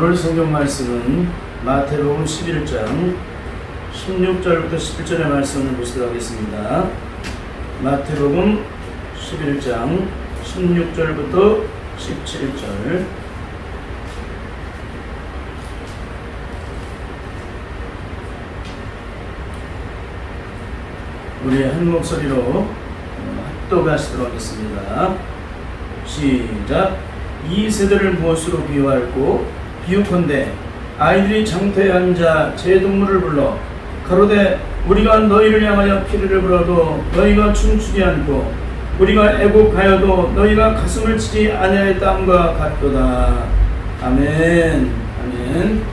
오늘 성경 말씀은 마태복음 11장 16절부터 17절의 말씀을 보시도록 하겠습니다. 마태복음 11장 16절부터 17절. 우리 한 목소리로 합독하시도록 하겠습니다. 시작. 이 세대를 무엇으로 비유할꼬? 비유컨대 아이들이 장터에 앉아 제 동물을 불러 가로되 우리가 너희를 향하여 피리를 불어도 너희가 춤추지 않고 우리가 애곡하여도 너희가 가슴을 치지 아니하였다함과 같도다. 아멘. 아멘.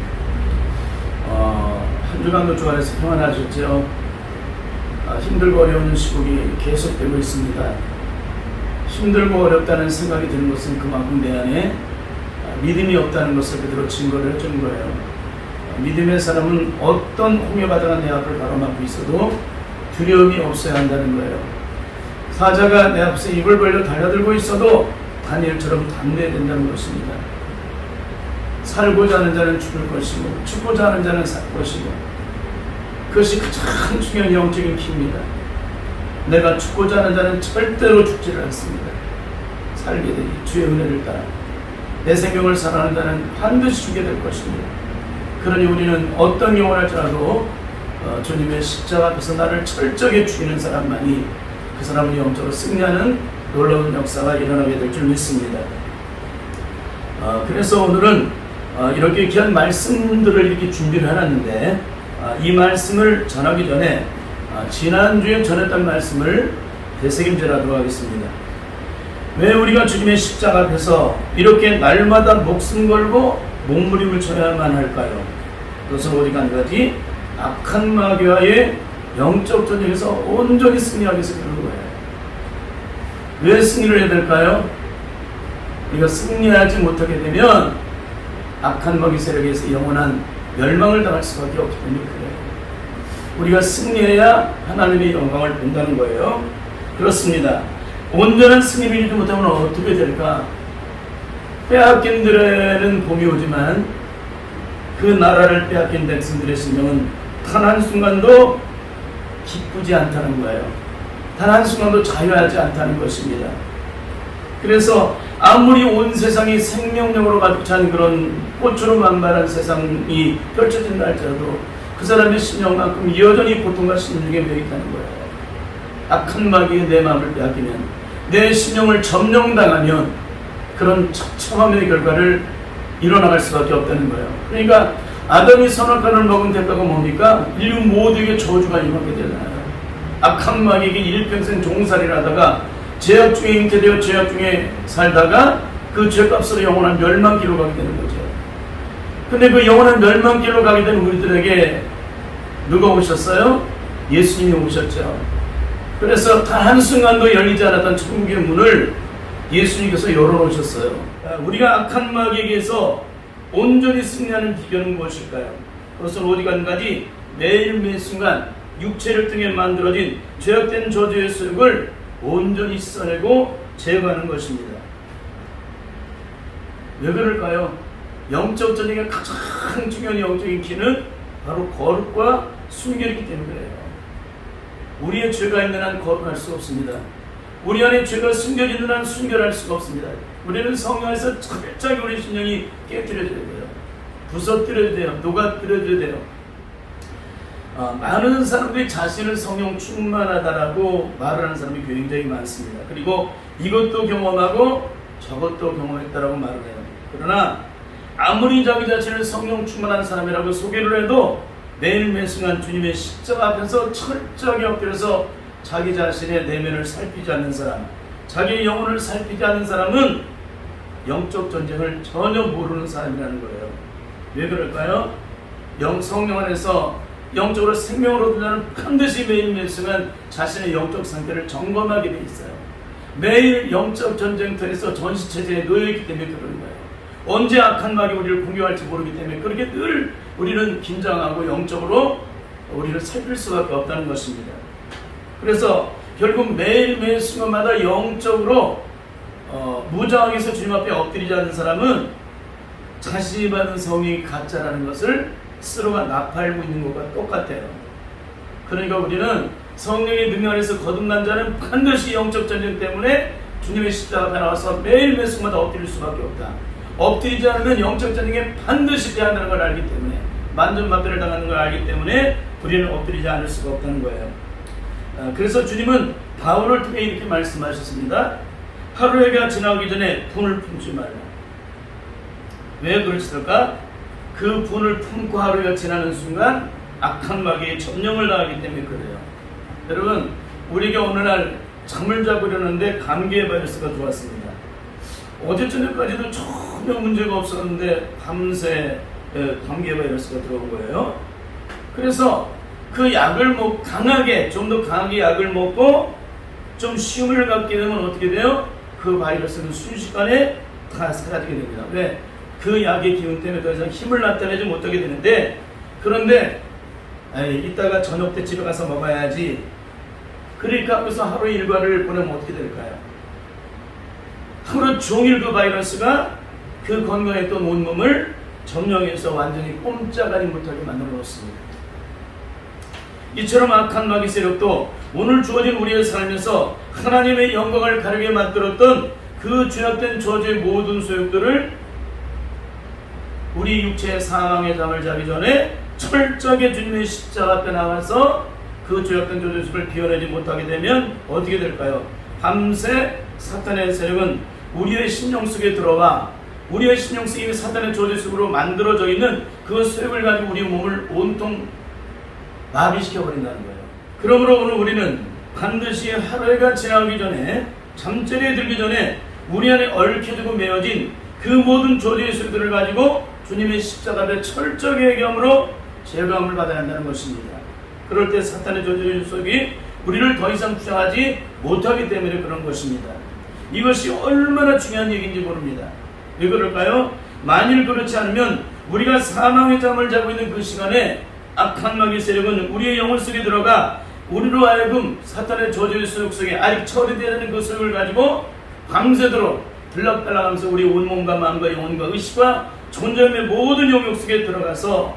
한 주간도 주 안에서 평안하셨죠? 힘들고 어려운 시국이 계속되고 있습니다. 힘들고 어렵다는 생각이 드는 것은 그만큼 내 안에 믿음이 없다는 것을 그대로 증거를 해주는 거예요. 믿음의 사람은 어떤 홍해바다가 내 앞을 가로막고 있어도 두려움이 없어야 한다는 거예요. 사자가 내 앞에 입을 벌려 달려들고 있어도 다니엘처럼 담대해야 된다는 것입니다. 살고자 하는 자는 죽을 것이고 죽고자 하는 자는 살 것이고, 그것이 가장 중요한 영적인 키입니다. 내가 죽고자 하는 자는 절대로 죽지를 않습니다. 살게 되니 주의 은혜를 따라 내 생명을 사랑하는 자는 반드시 죽게 될 것입니다. 그러니 우리는 어떤 영혼을 할지라도 주님의 십자가 앞에서 나를 철저하게 죽이는 사람만이 그 사람은 영적으로 승리하는 놀라운 역사가 일어나게 될 줄 믿습니다. 그래서 오늘은 이렇게 귀한 말씀들을 이렇게 준비를 해놨는데, 이 말씀을 전하기 전에 지난주에 전했던 말씀을 되새김질하도록 하겠습니다. 왜 우리가 주님의 십자가 앞에서 이렇게 날마다 목숨 걸고 몸부림을 쳐야만 할까요? 그것은 우리가 한 가지 악한 마귀와의 영적 전쟁에서 온전히 승리하기 위해서 그런 거예요. 왜 승리를 해야 될까요? 우리가 승리하지 못하게 되면 악한 마귀 세력에서 영원한 멸망을 당할 수밖에 없기 때문에 그래요. 우리가 승리해야 하나님의 영광을 본다는 거예요. 그렇습니다. 온전한 승리를 이루지 못하면 어떻게 될까? 빼앗긴 들에는 봄이 오지만 그 나라를 빼앗긴 백성들의 심령은 단 한순간도 기쁘지 않다는 거예요. 단 한순간도 자유하지 않다는 것입니다. 그래서 아무리 온 세상이 생명력으로 가득 찬 그런 꽃으로 만발한 세상이 펼쳐진다 할지라도 그 사람의 심령만큼 여전히 고통과 심령에 매여 있다는 거예요. 악한 마귀에 내 마음을 빼앗기면, 내 심령을 점령당하면 그런 처참함의 결과를 이뤄나갈 수밖에 없다는 거예요. 그러니까 아담이 선악과를 먹은 대가가 뭡니까? 인류 모두에게 저주가 임하게 되잖아요. 악한 마귀에게 일평생 종살이를 하다가 죄악 중에 잉태되어 죄악 중에 살다가 그 죄값으로 영원한 멸망길로 가게 되는 거죠. 근데 그 영원한 멸망길로 가게 된 우리들에게 누가 오셨어요? 예수님이 오셨죠. 그래서 단 한순간도 열리지 않았던 천국의 문을 예수님께서 열어놓으셨어요. 우리가 악한 마귀에게서 온전히 승리하는 비결은 무엇일까요? 그것은 오직 한 가지, 매일 매순간 육체를 통해 만들어진 죄악된 저주의 소욕을 온전히 씻어내고 제거하는 것입니다. 왜 그럴까요? 영적 전쟁의 가장 중요한 영적인 키는 바로 거룩과 순결이기 때문에 그래요. 우리의 죄가 있는 한 거룩할 수 없습니다. 우리 안에 죄가 숨겨 있는 한 순결할 수가 없습니다. 우리는 성령에서 철저하게 우리 심령이 깨뜨려져야 돼요. 부서뜨려야 돼요. 녹아뜨려야 돼요. 많은 사람들이 자신을 성령 충만하다라고 말을 하는 사람이 굉장히 많습니다. 그리고 이것도 경험하고 저것도 경험했다라고 말을 해요. 그러나 아무리 자기 자신을 성령 충만한 사람이라고 소개를 해도 매일 매순간 주님의 십자가 앞에서 철저하게 엎드려서 자기 자신의 내면을 살피지 않는 사람, 자기의 영혼을 살피지 않는 사람은 영적 전쟁을 전혀 모르는 사람이라는 거예요. 왜 그럴까요? 성령 안에서 영적으로 생명을 얻으려면 반드시 매일 매순간 자신의 영적 상태를 점검하게 돼 있어요. 매일 영적 전쟁터에서 전시체제에 놓여있기 때문에 그런 거예요. 언제 악한 마귀 우리를 공격할지 모르기 때문에 그렇게 늘 우리는 긴장하고 영적으로 우리를 살필 수밖에 없다는 것입니다. 그래서 결국 매일 순간마다 영적으로 무장하게 해서 주님 앞에 엎드리지 않는 사람은 자신이 받은 성령이 가짜라는 것을 스스로가 나팔고 있는 것과 똑같아요. 그러니까 우리는 성령의 능력 안에서 거듭난 자는 반드시 영적 전쟁 때문에 주님의 십자가 앞에 나와서 매일 순간마다 엎드릴 수밖에 없다. 엎드리지 않으면 영적 전쟁에 반드시 대한다는 걸 알기 때문에, 만전막대를 당하는 걸 알기 때문에 우리는 엎드리지 않을 수가 없다는 거예요. 그래서 주님은 바울을 통해 이렇게 말씀하셨습니다. 하루해가 지나오기 전에 분을 품지 말라. 왜 그랬을까? 그 분을 품고 하루가 지나는 순간 악한 마귀의 점령을 당하기 때문에 그래요. 여러분, 우리에게 어느 날 잠을 자고 일어났는데 감기의 바이러스가 들어왔습니다. 어제 저녁까지도 전혀 문제가 없었는데 밤새 감기의 바이러스가 들어온 거예요. 그래서 그 약을 좀 더 강하게 약을 먹고 좀 쉼을 갖게 되면 어떻게 돼요? 그 바이러스는 순식간에 다 사라지게 됩니다. 왜? 그 약의 기운 때문에 더 이상 힘을 나타내지 못하게 되는데, 그런데 이따가 저녁 때 집에 가서 먹어야지. 그러니까 하면서 하루 일과를 보내면 어떻게 될까요? 하루 종일 그 바이러스가 그 건강했던 온몸을 점령해서 완전히 꼼짝하지 못하게 만들어 놓습니다. 이처럼 악한 마귀 세력도 오늘 주어진 우리의 삶에서 하나님의 영광을 가르게 만들었던 그 죄악된 저주의 모든 소욕들을 우리 육체의 사망의 잠을 자기 전에 철저하게 주님의 십자가 앞에 나와서 그 죄악된 저주의 비워내지 못하게 되면 어떻게 될까요? 밤새 사탄의 세력은 우리의 심령 속에 들어와 우리의 심령 속에 사탄의 저주 속으로 만들어져 있는 그 세력을 가지고 우리 몸을 온통 마비시켜버린다는 거예요. 그러므로 오늘 우리는 반드시 하루가 지나오기 전에, 잠자리에 들기 전에 우리 안에 얽혀지고 메어진 그 모든 저주의 소리들을 가지고 주님의 십자가 앞에 철저하게 회개함으로 제거함을 받아야 한다는 것입니다. 그럴 때 사탄의 저주의 속이 우리를 더 이상 주장하지 못하기 때문에 그런 것입니다. 이것이 얼마나 중요한 얘기인지 모릅니다. 왜 그럴까요? 만일 그렇지 않으면 우리가 사망의 잠을 자고 있는 그 시간에 악한 마귀 세력은 우리의 영혼 속에 들어가 우리로 하여금 사탄의 저주의 소욕 속에 아직 처리되어야 하는 그 소욕을 가지고 밤새도록 들락달락하면서 우리 온몸과 마음과 영혼과 의식과 존재의 모든 영역 속에 들어가서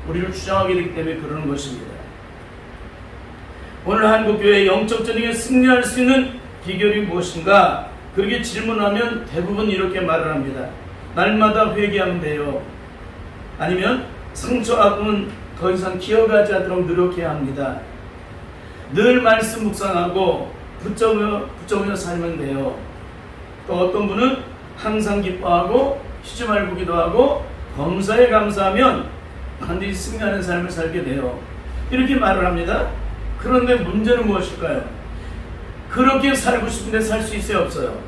우리를 주장하게 되기 때문에 그러는 것입니다. 오늘 한국교회의 영적 전쟁에 승리할 수 있는 비결이 무엇인가? 그렇게 질문하면 대부분 이렇게 말을 합니다. 날마다 회개하면 돼요. 아니면 상처 아픔은 더 이상 기억하지 않도록 노력해야 합니다. 늘 말씀 묵상하고 붙잡으며 살면 돼요. 또 어떤 분은 항상 기뻐하고 쉬지 말고 기도하고 범사에 감사하면 반드시 승리하는 삶을 살게 돼요. 이렇게 말을 합니다. 그런데 문제는 무엇일까요? 그렇게 살고 싶은데 살 수 있어요, 없어요?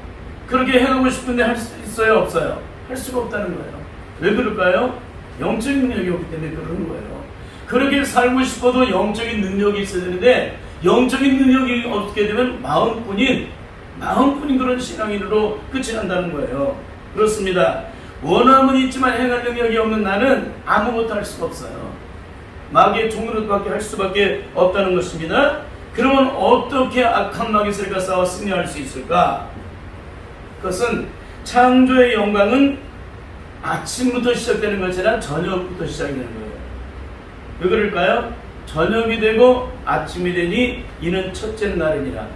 그렇게 해가고 싶은데 할 수 있어요, 없어요? 할 수가 없다는 거예요. 왜 그럴까요? 영적인 능력이 없기 때문에 그러는 거예요. 그렇게 살고 싶어도 영적인 능력이 있어야 되는데, 영적인 능력이 없게 되면 마음뿐인 그런 신앙인으로 끝이 난다는 거예요. 그렇습니다. 원함은 있지만 행할 능력이 없는 나는 아무것도 할 수가 없어요. 마귀의 종으로밖에 할 수밖에 없다는 것입니다. 그러면 어떻게 악한 마귀 세력과 싸워 승리할 수 있을까? 그것은 창조의 영광은 아침부터 시작되는 것이 아니라 저녁부터 시작이 되는 거예요. 왜 그럴까요? 저녁이 되고 아침이 되니 이는 첫째 날이니라.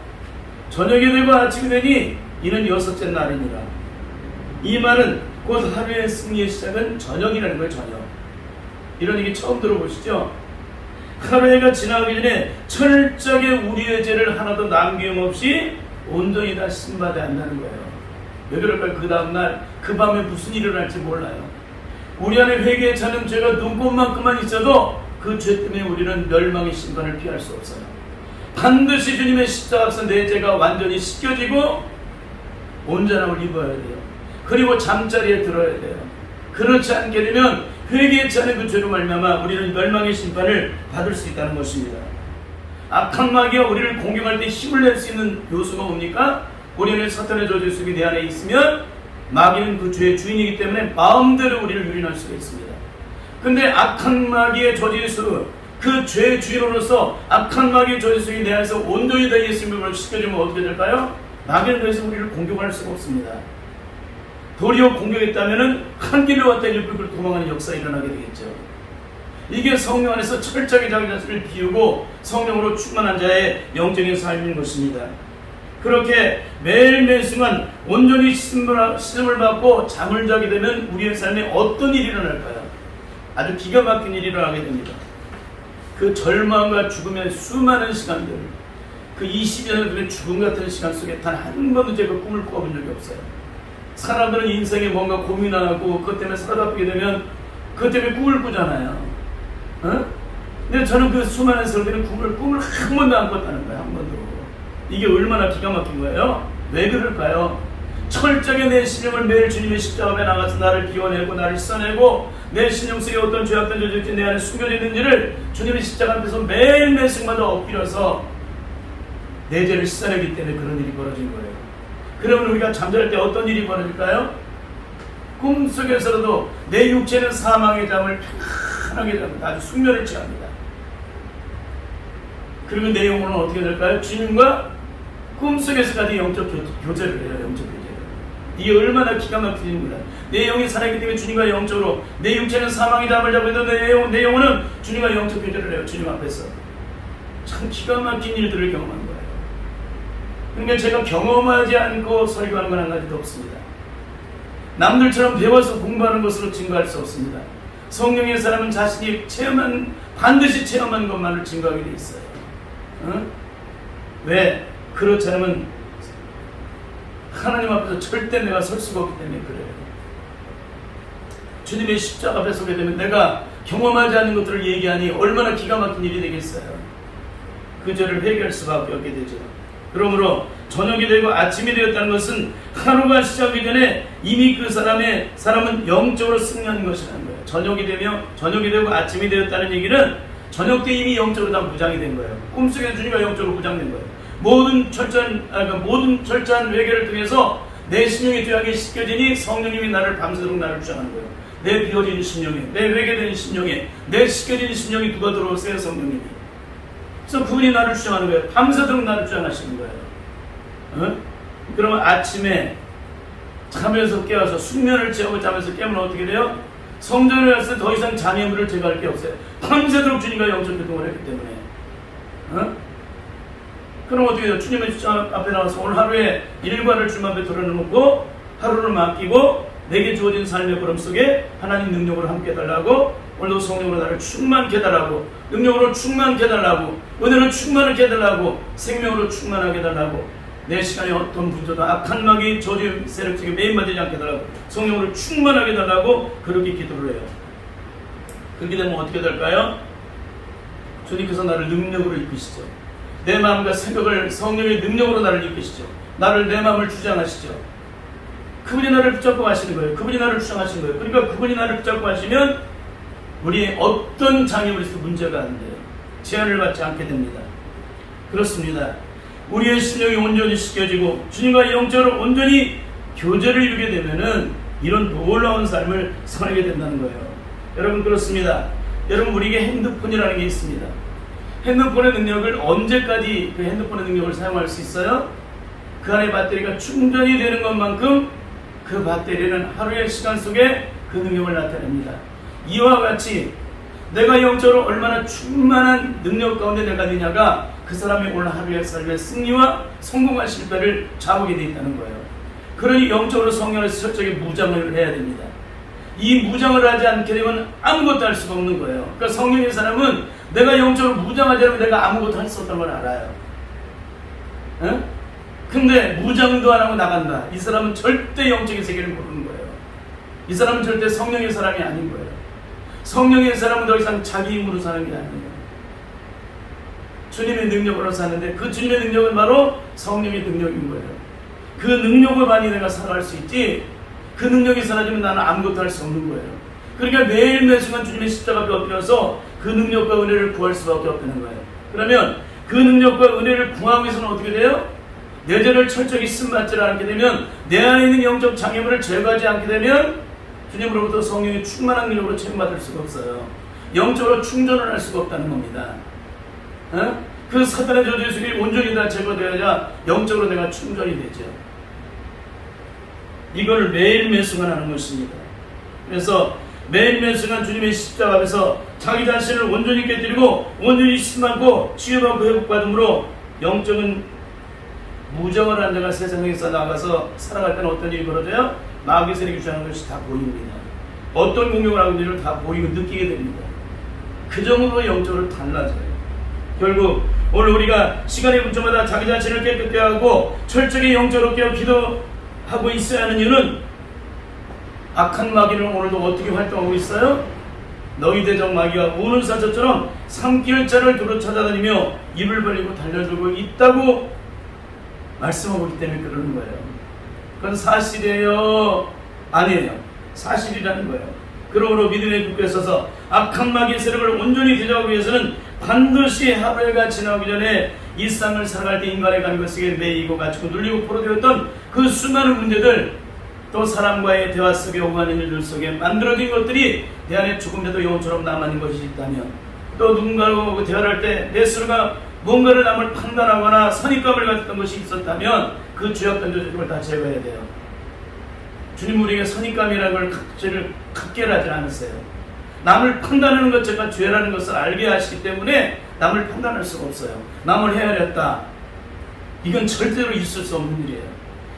저녁이 되고 아침이 되니 이는 여섯째 날이니라. 이 말은 곧 하루의 승리의 시작은 저녁이라는 거예요. 저녁. 이런 얘기 처음 들어보시죠? 하루가 지나기 전에 철저하게 우리의 죄를 하나도 남김없이 온전히 다 신받아야 한다는 거예요. 왜 그럴까요? 그 다음날 그 밤에 무슨 일이 일어날지 몰라요. 우리 안에 회개에 차는 죄가 눈꽃만큼만 있어도 그 죄 때문에 우리는 멸망의 심판을 피할 수 없어요. 반드시 주님의 십자가 앞에서 내 죄가 완전히 씻겨지고 온전함을 입어야 돼요. 그리고 잠자리에 들어야 돼요. 그렇지 않게 되면 회개에 차는 그 죄로 말미암아 우리는 멸망의 심판을 받을 수 있다는 것입니다. 악한 마귀가 우리를 공격할 때 힘을 낼 수 있는 요소가 뭡니까? 우리는 사탄의 저주 속에 내 안에 있으면 마귀는 그 죄의 주인이기 때문에 마음대로 우리를 유린할 수가 있습니다. 근데 악한 마귀의 저주 속에 그 죄의 주인으로서 악한 마귀의 저주 속에 내 안에서 온전히 다 예수님을 시켜주면 어떻게 될까요? 마귀는 그래서 우리를 공격할 수가 없습니다. 도리어 공격했다면은 한 길로 왔다 일꾼으로 도망가는 역사가 일어나게 되겠죠. 이게 성령 안에서 철저하게 자기 자신을 비우고 성령으로 충만한 자의 영적인 삶인 것입니다. 그렇게 매일매일 순간 온전히 씻음을 받고 잠을 자게 되면 우리의 삶에 어떤 일이 일어날까요? 아주 기가 막힌 일이 일어나게 됩니다. 그 절망과 죽음의 수많은 시간들, 그 20여 년의 죽음 같은 시간 속에 단 한 번도 제가 꿈을 꿔본 적이 없어요. 사람들은 인생에 뭔가 고민하고 그것 때문에 살아가게 되면 그것 때문에 꿈을 꾸잖아요. 근데 저는 그 수많은 세월들은 꿈을 한 번도 안 꿨다는 거예요. 한 번도. 이게 얼마나 기가 막힌 거예요? 왜 그럴까요? 철저하게 내 신령을 매일 주님의 십자가에 나가서 나를 비워내고 나를 씻어내고 내 신령 속에 어떤 죄악된 조직이 내 안에 숨겨져 있는지를 주님의 십자가 앞에서 매일매일 순간도 엎드려서 내 죄를 씻어내기 때문에 그런 일이 벌어진 거예요. 그러면 우리가 잠잘 때 어떤 일이 벌어질까요? 꿈속에서라도 내 육체는 사망의 잠을 편하게 잡니다. 아주 숙면을 취합니다. 그리고 내 영혼은 어떻게 될까요? 주님과 꿈속에서까지 영적 교제를 해요. 영적 교제를. 이게 얼마나 기가 막힌 일입니다. 내 영이 살아있기 때문에 주님과 영적으로, 내 육체는 사망의 잠을 자고 있는데 내 영혼은 주님과 영적 교제를 해요. 주님 앞에서. 참 기가 막힌 일들을 경험한 거예요. 그러니까 제가 경험하지 않고 설교하는 건 한 가지도 없습니다. 남들처럼 배워서 공부하는 것으로 증거할 수 없습니다. 성령의 사람은 자신이 반드시 체험한 것만을 증거하게 돼 있어요. 왜? 그렇지 않으면 하나님 앞에서 절대 내가 설 수가 없기 때문에 그래요. 주님의 십자가 앞에 서게 되면 내가 경험하지 않는 것들을 얘기하니 얼마나 기가 막힌 일이 되겠어요. 그 죄를 회개할 수밖에 없게 되죠. 그러므로 저녁이 되고 아침이 되었다는 것은 하루가 시작하기 전에 이미 그 사람은 영적으로 승리한 것이라는 거예요. 저녁이 되고 아침이 되었다는 얘기는 저녁 때 이미 영적으로 다 무장이 된 거예요. 꿈속에 주님과 영적으로 무장된 거예요. 모든 철저한 회개를 통해서 내 심령이 죄악이 씻겨지니 성령님이 나를 밤새도록 나를 주장하는 거예요. 내 비워진 심령에, 내 회개된 심령에, 내 씻겨진 심령이 누가 들어오세요? 성령님이. 그래서 그분이 나를 주장하는 거예요. 밤새도록 나를 주장하시는 거예요. 그러면 아침에 잠에서 깨어서 숙면을 취하고 잠에서 깨면 어떻게 돼요? 성전에 갔을 때 더 이상 잠의 물을 제거할 게 없어요. 밤새도록 주님과 영적 교통을 했기 때문에. 그럼 어떻게 돼요? 주님의 십자가 앞에 나와서 오늘 하루에 일과를 주님 앞에 털어놓고 하루를 맡기고 내게 주어진 삶의 걸음 속에 하나님 능력으로 함께 해달라고, 오늘도 성령으로 나를 충만케 해달라고, 능력으로 충만케 해달라고, 은혜로 충만하게 해달라고, 생명으로 충만하게 해달라고, 내 시간에 어떤 분조도 악한 마귀 저주 세력 속에 매인받지 않게 해달라고, 성령으로 충만하게 해달라고 그렇게 기도를 해요. 그렇게 되면 어떻게 될까요? 주님께서 나를 능력으로 이끄시죠. 내 마음과 생각을 성령의 능력으로 나를 이끄시죠. 내 마음을 주장하시죠. 그분이 나를 붙잡고 가시는 거예요. 그분이 나를 주장하시는 거예요. 그러니까 그분이 나를 붙잡고 가시면 우리의 어떤 장애물이 있어도 문제가 안 돼요. 제한을 받지 않게 됩니다. 그렇습니다. 우리의 심령이 온전히 씻겨지고 주님과 영적으로 온전히 교제를 이루게 되면은 이런 놀라운 삶을 살게 된다는 거예요. 여러분 그렇습니다. 여러분 우리에게 핸드폰이라는 게 있습니다. 핸드폰의 능력을 언제까지 그 핸드폰의 능력을 사용할 수 있어요? 그 안에 배터리가 충전이 되는 것만큼 그 배터리는 하루의 시간 속에 그 능력을 나타냅니다. 이와 같이 내가 영적으로 얼마나 충만한 능력 가운데 내가 있느냐가 그 사람의 오늘 하루의 삶의 승리와 성공과 실패를 좌우하게 되어 있다는 거예요. 그러니 영적으로 성령에서 철저하게 무장을 해야 됩니다. 이 무장을 하지 않게 되면 아무것도 할 수가 없는 거예요. 그러니까 성령의 사람은 내가 영적으로 무장하지 않으면 내가 아무것도 할 수 없다는 걸 알아요. 근데 무장도 안 하고 나간다. 이 사람은 절대 영적인 세계를 모르는 거예요. 이 사람은 절대 성령의 사람이 아닌 거예요. 성령의 사람은 더 이상 자기 힘으로 사는 게 아니에요. 주님의 능력으로 사는데 그 주님의 능력은 바로 성령의 능력인 거예요. 그 능력으로만이 내가 살아갈 수 있지, 그 능력이 사라지면 나는 아무것도 할 수 없는 거예요. 그러니까 매일매일 순간 주님의 십자가 앞에 엎드려서 그 능력과 은혜를 구할 수밖에 없다는 거예요. 그러면 그 능력과 은혜를 구하기 위해서는 어떻게 돼요? 내 죄를 철저히 씻음받지 않게 되면, 내 안에 있는 영적 장애물을 제거하지 않게 되면 주님으로부터 성령의 충만한 능력으로 체험받을 수가 없어요. 영적으로 충전을 할 수가 없다는 겁니다. 그 사탄의 저주의 속이 온전히 다 제거되어야 영적으로 내가 충전이 되죠. 이걸 매일매일 순간하는 것입니다. 그래서 매일매일 순간 주님의 십자가 앞에서 자기 자신을 온전히 깨뜨리고 온전히 신받고 치유받고 회복받음으로 영적인 무정을 한 자가 세상에서 나가서 살아갈 때는 어떤 일이 벌어져요? 마귀 세력이 주장하는 것이 다 보입니다. 어떤 공격을 하고 있는지를 다 보이고 느끼게 됩니다. 그 정도로 영적으로 달라져요. 결국 오늘 우리가 시간의 분초마다 자기 자신을 깨끗게 하고 철저히 영적으로 깨어 기도하고 있어야 하는 이유는 악한 마귀는 오늘도 어떻게 활동하고 있어요? 너희 대적 마귀가 우는 사자처럼 삼킬 자를 두루 찾아다니며 입을 벌리고 달려들고 있다고 말씀하고 있기 때문에 그러는 거예요. 그건 사실이에요? 아니에요. 사실이라는 거예요. 그러므로 믿음의 굳게 서서 악한 마귀의 세력을 온전히 대적하기 위해서는 반드시 하루가 지나기 전에 이 땅을 살아갈 때 인간의 감각에 매이고 갇히고 눌리고 포로되었던 그 수많은 문제들, 또 사람과의 대화 속에 오가는 일들 속에 만들어진 것들이 내 안에 조금이라도 영혼처럼 남아있는 것이 있다면, 또 누군가하고 대화를 할 때 내 스스로가 뭔가를 남을 판단하거나 선입감을 가졌던 것이 있었다면 그 죄악된 조직을 다 제거해야 돼요. 주님 우리에게 선입감이라는 걸 갖게 하지 않으세요. 남을 판단하는 것 자체가 죄라는 것을 알게 하시기 때문에 남을 판단할 수가 없어요. 남을 헤아렸다, 이건 절대로 있을 수 없는 일이에요.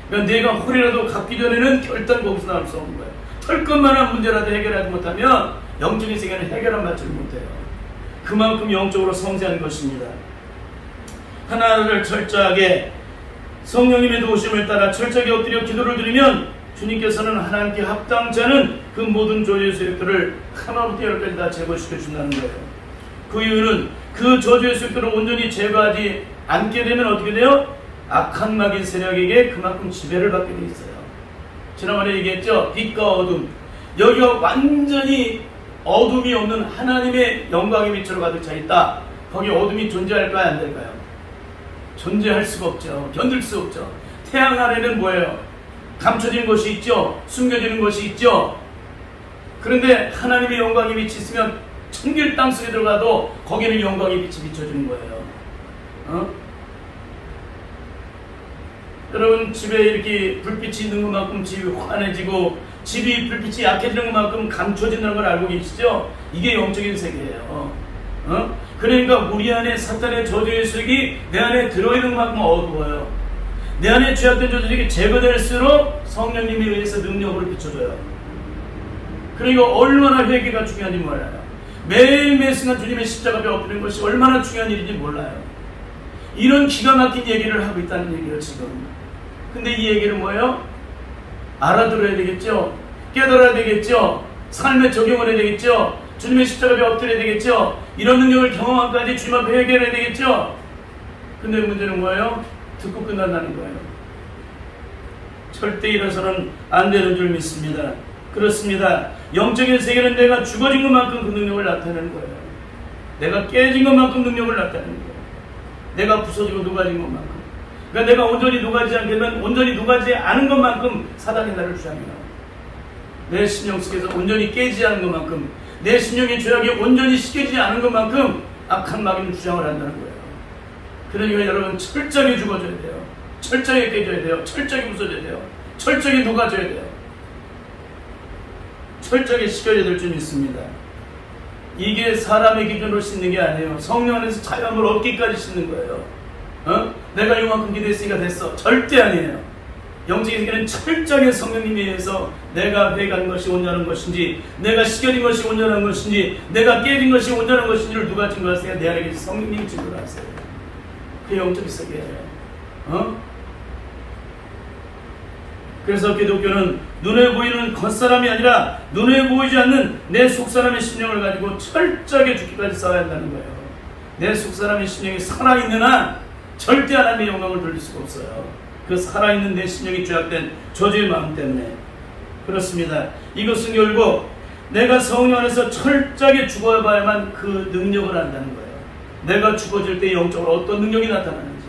그러니까 내가 홀이라도 갖기 전에는 결단 거기서 나올 수 없는 거예요. 털끝만한 문제라도 해결하지 못하면 영적인 세계는 해결을 받지 못해요. 그만큼 영적으로 성장한 것입니다. 하나를 철저하게 성령님의 도우심을 따라 철저하게 엎드려 기도를 드리면 주님께서는 하나님께 합당치 않은 그 모든 저주의 세력들을 하나부터 열까지 다 제거시켜 준다는 거예요. 그 이유는 그 저주의 세력들을 온전히 제거하지 않게 되면 어떻게 돼요? 악한 마귀 세력에게 그만큼 지배를 받게 돼 있어요. 지난번에 얘기했죠? 빛과 어둠. 여기가 완전히 어둠이 없는 하나님의 영광의 빛으로 가득 차 있다. 거기 어둠이 존재할까요? 안 될까요? 존재할 수가 없죠. 견딜 수 없죠. 태양 아래는 뭐예요? 감춰진 것이 있죠. 숨겨지는 것이 있죠. 그런데 하나님의 영광의 빛이 있으면 천길 땅속에 들어가도 거기는 영광의 빛이 비춰지는 거예요. 여러분 집에 이렇게 불빛이 있는 것만큼 집이 환해지고 집이 불빛이 약해지는 것만큼 감춰진다는 걸 알고 계시죠? 이게 영적인 세계예요. 그러니까 우리 안에 사탄의 저주의 세력이 내 안에 들어있는 것만큼 어두워요. 내 안에 죄악된 저주들이 제거될수록 성령님에 의해서 능력을 비춰줘요. 그러니까 얼마나 회개가 중요한지 몰라요. 매일매일 순간 주님의 십자가 앞에 엎드리는 것이 얼마나 중요한 일인지 몰라요. 이런 기가 막힌 얘기를 하고 있다는 얘기예요 지금. 근데 이 얘기는 뭐예요? 알아들어야 되겠죠. 깨달아야 되겠죠. 삶에 적용을 해야 되겠죠. 주님의 십자가 앞에 엎드려야 되겠죠. 이런 능력을 경험함까지 주님 앞에 회개해야 되겠죠. 근데 문제는 뭐예요? 듣고 끝난다는 거예요. 절대 이래서는 안 되는 줄 믿습니다. 그렇습니다. 영적인 세계는 내가 죽어진 것만큼 그 능력을 나타내는 거예요. 내가 깨진 것만큼 능력을 나타내는 거예요. 내가 부서지고 녹아진 것만큼. 그러니까 내가 온전히 녹아지지 않게 되면 온전히 녹아지지 않은 것만큼 사단이 나를 주장해요. 내 심령 속에서 온전히 깨지지 않은 것만큼, 내 심령의 죄악이 온전히 씻겨지지 않은 것만큼 악한 마귀는 주장을 한다는 거예요. 그러니까 여러분 철저하게 죽어줘야 돼요. 철저하게 깨져야 돼요. 철저하게 부서져야 돼요. 철저하게 녹아져야 돼요. 철저하게 씻겨져야 될 줄 믿습니다. 이게 사람의 기준으로 씻는 게 아니에요. 성령 안에서 자유함을 얻기까지 씻는 거예요. 내가 이만큼 기도했으니까 됐어. 절대 아니에요. 영적인 세계는 철저하게 성령님에 의해서 내가 회개한 것이 온전한 것인지, 내가 씻겨진 것이 온전한 것인지, 내가 깨진 것이 온전한 것인지를 누가 증거하세요? 내 안에 계신 성령님이 증거하세요. 그 영적인 세계예요. 그래서 기독교는 눈에 보이는 겉사람이 아니라 눈에 보이지 않는 내 속사람의 심령을 가지고 철저하게 죽기까지 싸워야 한다는 거예요. 내 속사람의 심령이 살아있는 한 절대 하나님의 영광을 돌릴 수가 없어요. 그 살아있는 내 심령이 죄악된 저주의 마음 때문에. 그렇습니다. 이것은 결국 내가 성령 안에서 철저하게 죽어봐야만 그 능력을 안다는 거예요. 내가 죽어질 때 영적으로 어떤 능력이 나타나는지,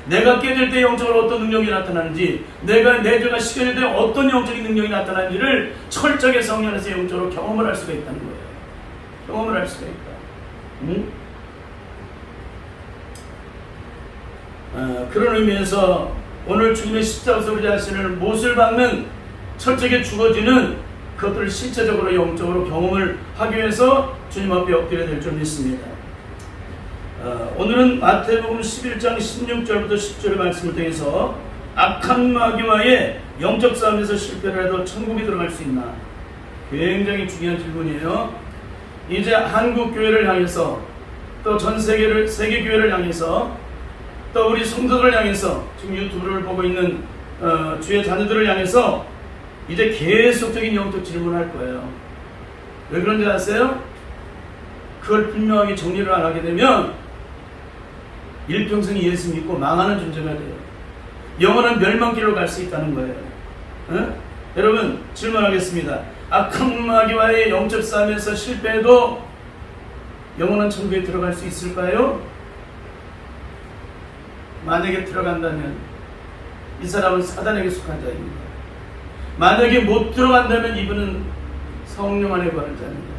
내가 깨질 때 영적으로 어떤 능력이 나타나는지, 내가 내 죄가 씻겨질 때 어떤 영적인 능력이 나타나는지를 철저하게 성령 안에서 영적으로 경험을 할 수가 있다는 거예요. 경험을 할 수가 있다. 그런 의미에서 오늘 주님의 십자가에서 우리 자신을 못을 박는 철저하게 주어지는 그것들을 실체적으로 영적으로 경험을 하기 위해서 주님 앞에 엎드려야 될 줄 믿습니다. 오늘은 마태복음 11장 16절부터 10절의 말씀을 통해서 악한 마귀와의 영적 싸움에서 실패를 해도 천국에 들어갈 수 있나? 굉장히 중요한 질문이에요. 이제 한국 교회를 향해서 또 전 세계 교회를 향해서 또 우리 성도들을 향해서 지금 유튜브를 보고 있는 주의 자녀들을 향해서 이제 계속적인 영적 질문을 할 거예요. 왜 그런지 아세요? 그걸 분명하게 정리를 안 하게 되면 일평생 예수 믿고 망하는 존재가 돼요. 영원한 멸망길로 갈 수 있다는 거예요. 여러분 질문하겠습니다. 악한 마귀와의 영적 싸움에서 실패해도 영원한 천국에 들어갈 수 있을까요? 만약에 들어간다면 이 사람은 사단에게 속한 자입니다. 만약에 못 들어간다면 이분은 성령 안에 거하는 자입니다.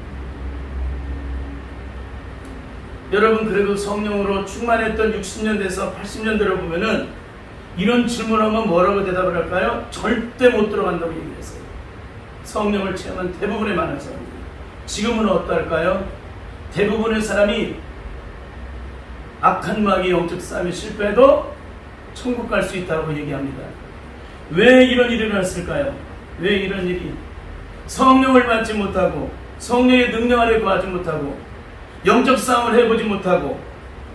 여러분 그래도 성령으로 충만했던 60년대에서 80년대를 보면은 이런 질문하면 뭐라고 대답을 할까요? 절대 못 들어간다고 얘기했어요. 성령을 체험한 대부분의 많은 사람들. 지금은 어떨까요? 대부분의 사람이 악한 마귀의 영적 싸움에 실패해도 천국 갈 수 있다고 얘기합니다. 왜 이런 일이 일어났을까요? 왜 이런 일이? 성령을 받지 못하고 성령의 능력 아래 거하지 못하고 영적 싸움을 해보지 못하고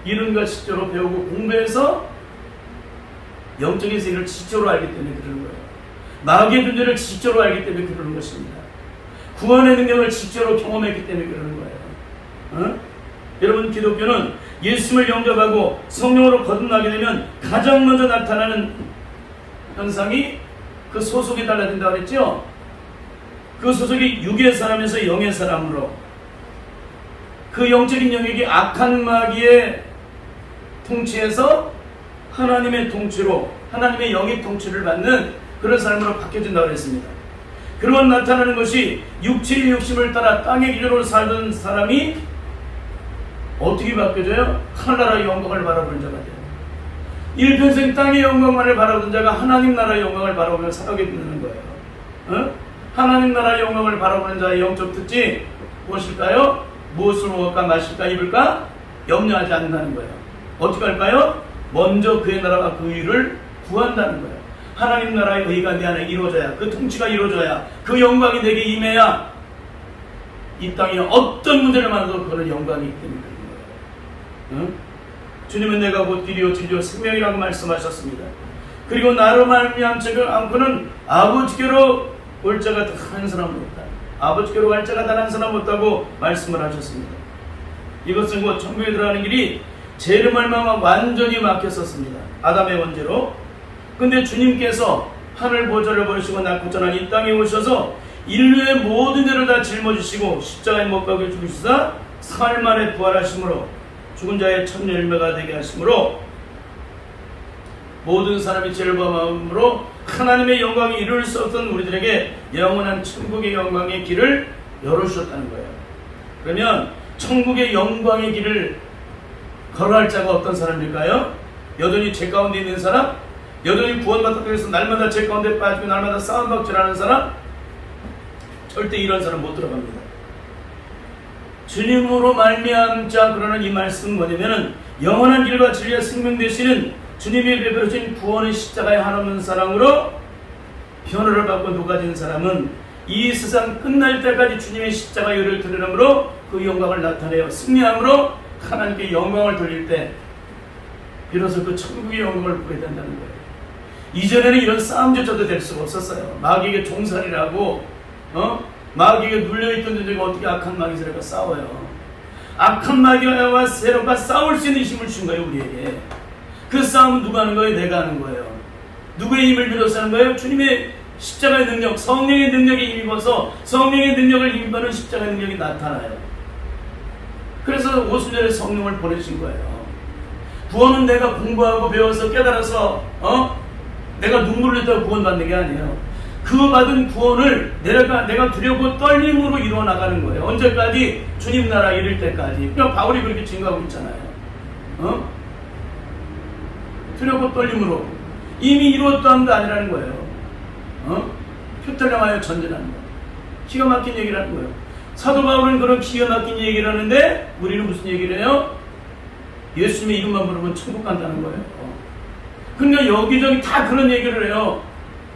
이런 걸 실제로 배우고 공부해서 영적인 세계를 지적으로 알기 때문에 그러는 거예요. 마귀의 존재를 지적으로 알기 때문에 그러는 것입니다. 구원의 능력을 지적으로 경험했기 때문에 그러는 거예요. 여러분 기독교는 예수님을 영접하고 성령으로 거듭나게 되면 가장 먼저 나타나는 현상이 그 소속이 달라진다고 그랬죠? 그 소속이 육의 사람에서 영의 사람으로 그 영적인 영역이 악한 마귀의 통치에서 하나님의 통치로 하나님의 영의 통치를 받는 그런 삶으로 바뀌어진다고 그랬습니다. 그런 나타나는 것이 육체의 욕심을 따라 땅의 기준으로 살던 사람이 어떻게 바뀌어져요? 하늘나라의 영광을 바라보는 자가 돼요. 일평생 땅의 영광만을 바라보던 자가 하나님 나라의 영광을 바라보며 살아가게 되는 거예요. 하나님 나라의 영광을 바라보는 자의 영적 특징 무엇일까요? 무엇을 먹을까 마실까 입을까 염려하지 않는다는 거예요. 어떻게 할까요? 먼저 그의 나라와 그 의를 구한다는 거예요. 하나님 나라의 의가 내 안에 이루어져야 그 통치가 이루어져야 그 영광이 내게 임해야 이 땅에 어떤 문제를 만나도 그거는 영광이기 때문에 그런 거예요. 주님은 내가 곧 길이요 진리요 생명이라고 말씀하셨습니다. 그리고 나로 말미암지 않고는 아버지께로 올 자가 단 한 사람도 없다. 아버지께로 갈 자가 단 한 사람 없다고 말씀을 하셨습니다. 이것은 곧 천국에 들어가는 길이 죄를 말미암아 완전히 막혔었습니다. 아담의 원죄로. 근데 주님께서 하늘 보좌를 버리시고 낳고 전한 이 땅에 오셔서 인류의 모든 죄를 다 짊어지시고 십자가에 못 박혀 죽으시사 사흘 만에 부활하심으로 죽은 자의 첫 열매가 되게 하심으로 모든 사람이 죄를 범함으로 하나님의 영광이 이룰 수 없던 우리들에게 영원한 천국의 영광의 길을 열어주셨다는 거예요. 그러면 천국의 영광의 길을 걸어갈 자가 어떤 사람일까요? 여전히 죄 가운데 있는 사람? 여전히 구원받았다고 해서 날마다 죄 가운데 빠지고 날마다 싸움박질하는 사람? 절대 이런 사람 못 들어갑니다. 주님으로 말미암자 그러는 이 말씀은 뭐냐면은 영원한 길과 진리와 생명 되시는 주님이 베풀어진 구원의 십자가의 한없는 사랑으로 변호를 받고 녹아진 사람은 이 세상 끝날 때까지 주님의 십자가 의를 드러내므로 그 영광을 나타내어 승리함으로 하나님께 영광을 돌릴 때 비로소 그 천국의 영광을 보게 된다는 거예요. 이전에는 이런 싸움조차도 될 수가 없었어요. 마귀에게 종살이라고 마귀에게 눌려있던 존재가 어떻게 악한 마귀 세력과 싸워요. 악한 마귀와 세력과 싸울 수 있는 힘을 준 거예요. 우리에게. 그 싸움은 누가 하는 거예요? 내가 하는 거예요. 누구의 힘을 빌어서 하는 거예요? 주님의 십자가의 능력, 성령의 능력에 힘입어서 성령의 능력을 힘입어는 십자가의 능력이 나타나요. 그래서 오순절에 성령을 보내신 거예요. 구원은 내가 공부하고 배워서 깨달아서 내가 눈물을 흘렸다고 구원받는 게 아니에요. 그 받은 구원을 내가 두렵고 떨림으로 이루어 나가는 거예요. 언제까지? 주님 나라 이룰 때까지. 그냥 바울이 그렇게 증거하고 있잖아요. 두렵고 떨림으로 이미 이루었다는 게 아니라는 거예요. 표태를 향하여 전진하는 거예요. 기가 막힌 얘기를 하는 거예요. 사도 바울은 그런 기가 막힌 얘기를 하는데 우리는 무슨 얘기를 해요? 예수님의 이름만 부르면 천국 간다는 거예요. 그러니까 여기저기 다 그런 얘기를 해요.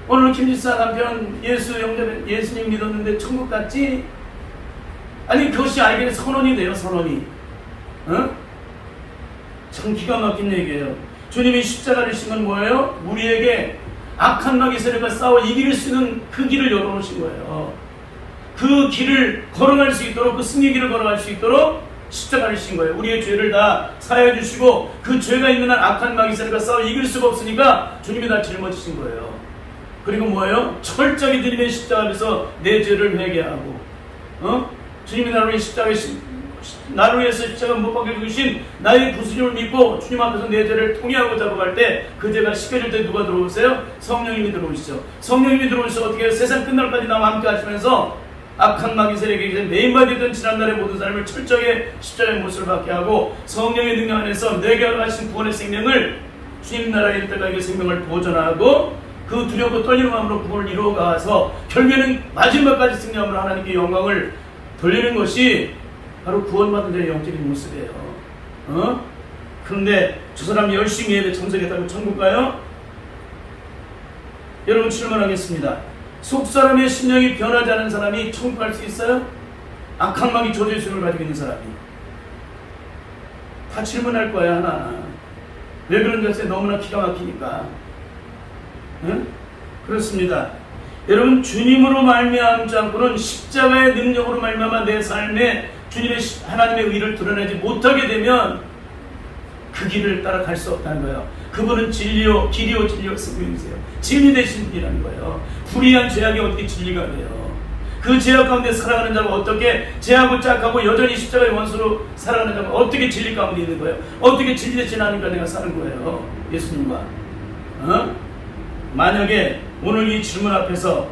오늘 김지사 남편 예수님 믿었는데 천국 갔지? 아니 그것이 알게 선언이 돼요. 선언이. 참 기가 막힌 얘기예요. 주님이 십자가를 지신 건 뭐예요? 우리에게 악한 마귀 세력과 싸워 이길 수 있는 그 길을 열어놓으신 거예요. 그 길을 걸어갈 수 있도록, 그 승리 길을 걸어갈 수 있도록 십자가를 지신 거예요. 우리의 죄를 다 사하여 주시고 그 죄가 있는 한 악한 마귀 세력과 싸워 이길 수가 없으니까 주님이 다 짊어지신 거예요. 그리고 뭐예요? 철저히 주님의 십자가 앞에서 내 죄를 회개하고 주님이 나를 위해서 십자가 못 박혀 죽으신 나의 구주님을 믿고 주님 앞에서 내 죄를 통회하고 잡아갈 때 그 죄가 씻겨질 때 누가 들어오세요? 성령님이 들어오시죠. 성령님이 들어오셔서 어떻게 해요? 세상 끝날까지 나와 함께 하시면서 악한 마귀 세력에게 메인바디던 지난날의 모든 삶을 철저하게 십자가의 못을 받게 하고 성령의 능력 안에서 내게 허락하신 구원의 생명을 주님 나라에 이를 때까지 생명을 보존하고 그 두렵고 떨리는 마음으로 구원을 이루어가서 결국에는 마지막까지 승리함으로 하나님께 영광을 돌리는 것이 바로 구원받은 자의 영적인 모습이에요. 그런데 저 사람이 열심히 예배 참석했다고 천국 가요? 여러분 질문하겠습니다. 속사람의 심령이 변하지 않은 사람이 천국 갈 수 있어요? 악한 마귀 조제수를 가지고 있는 사람이. 다 질문할 거야 하나하나. 왜 그런지 아세요? 너무나 기가 막히니까. 그렇습니다. 여러분 주님으로 말미암지 않고는 십자가의 능력으로 말미암아 내 삶에 주님의 하나님의 의를 드러내지 못하게 되면 그 길을 따라갈 수 없다는 거예요. 그분은 진리요 길이요 진리요 생명이세요. 진리 되신 분이라는 거예요. 불의한 죄악이 어떻게 진리가 돼요? 그 죄악 가운데 살아가는 자가 어떻게 죄악을 짝하고 여전히 십자가의 원수로 살아가는 자가 어떻게 진리 가운데 있는 거예요? 어떻게 진리 되신 하나님과 내가 사는 거예요? 예수님과. 만약에 오늘 이 질문 앞에서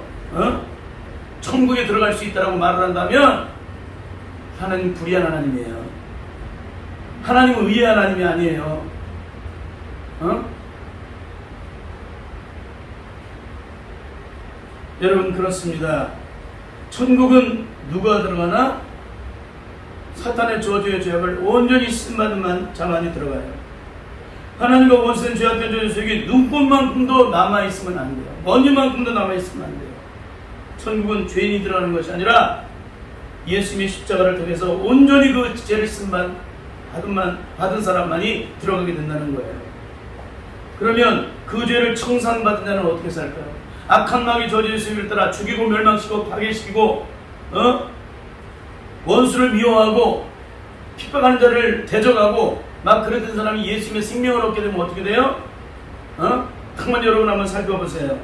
천국에 들어갈 수 있다라고 말을 한다면 하나님 불의한 하나님이에요. 하나님은 의의 하나님이 아니에요. 여러분 그렇습니다. 천국은 누가 들어가나? 사탄의 저주의 죄악을 온전히 씻음받은 자만이 들어가요. 하나님과 원수된 죄악된 저주의 눈꽃만큼도 남아있으면 안 돼요. 먼지만큼도 남아있으면 안 돼요. 천국은 죄인이 들어가는 것이 아니라 예수님의 십자가를 통해서 온전히 그 죄를 받은 사람만이 들어가게 된다는 거예요. 그러면 그 죄를 청산받은 자는 어떻게 살까요? 악한 마귀 저주의 수입을 따라 죽이고 멸망시키고 파괴시키고 원수를 미워하고 핍박하는 자를 대적하고 막 그랬던 사람이 예수님의 생명을 얻게 되면 어떻게 돼요? 한번 여러분 한번 살펴보세요.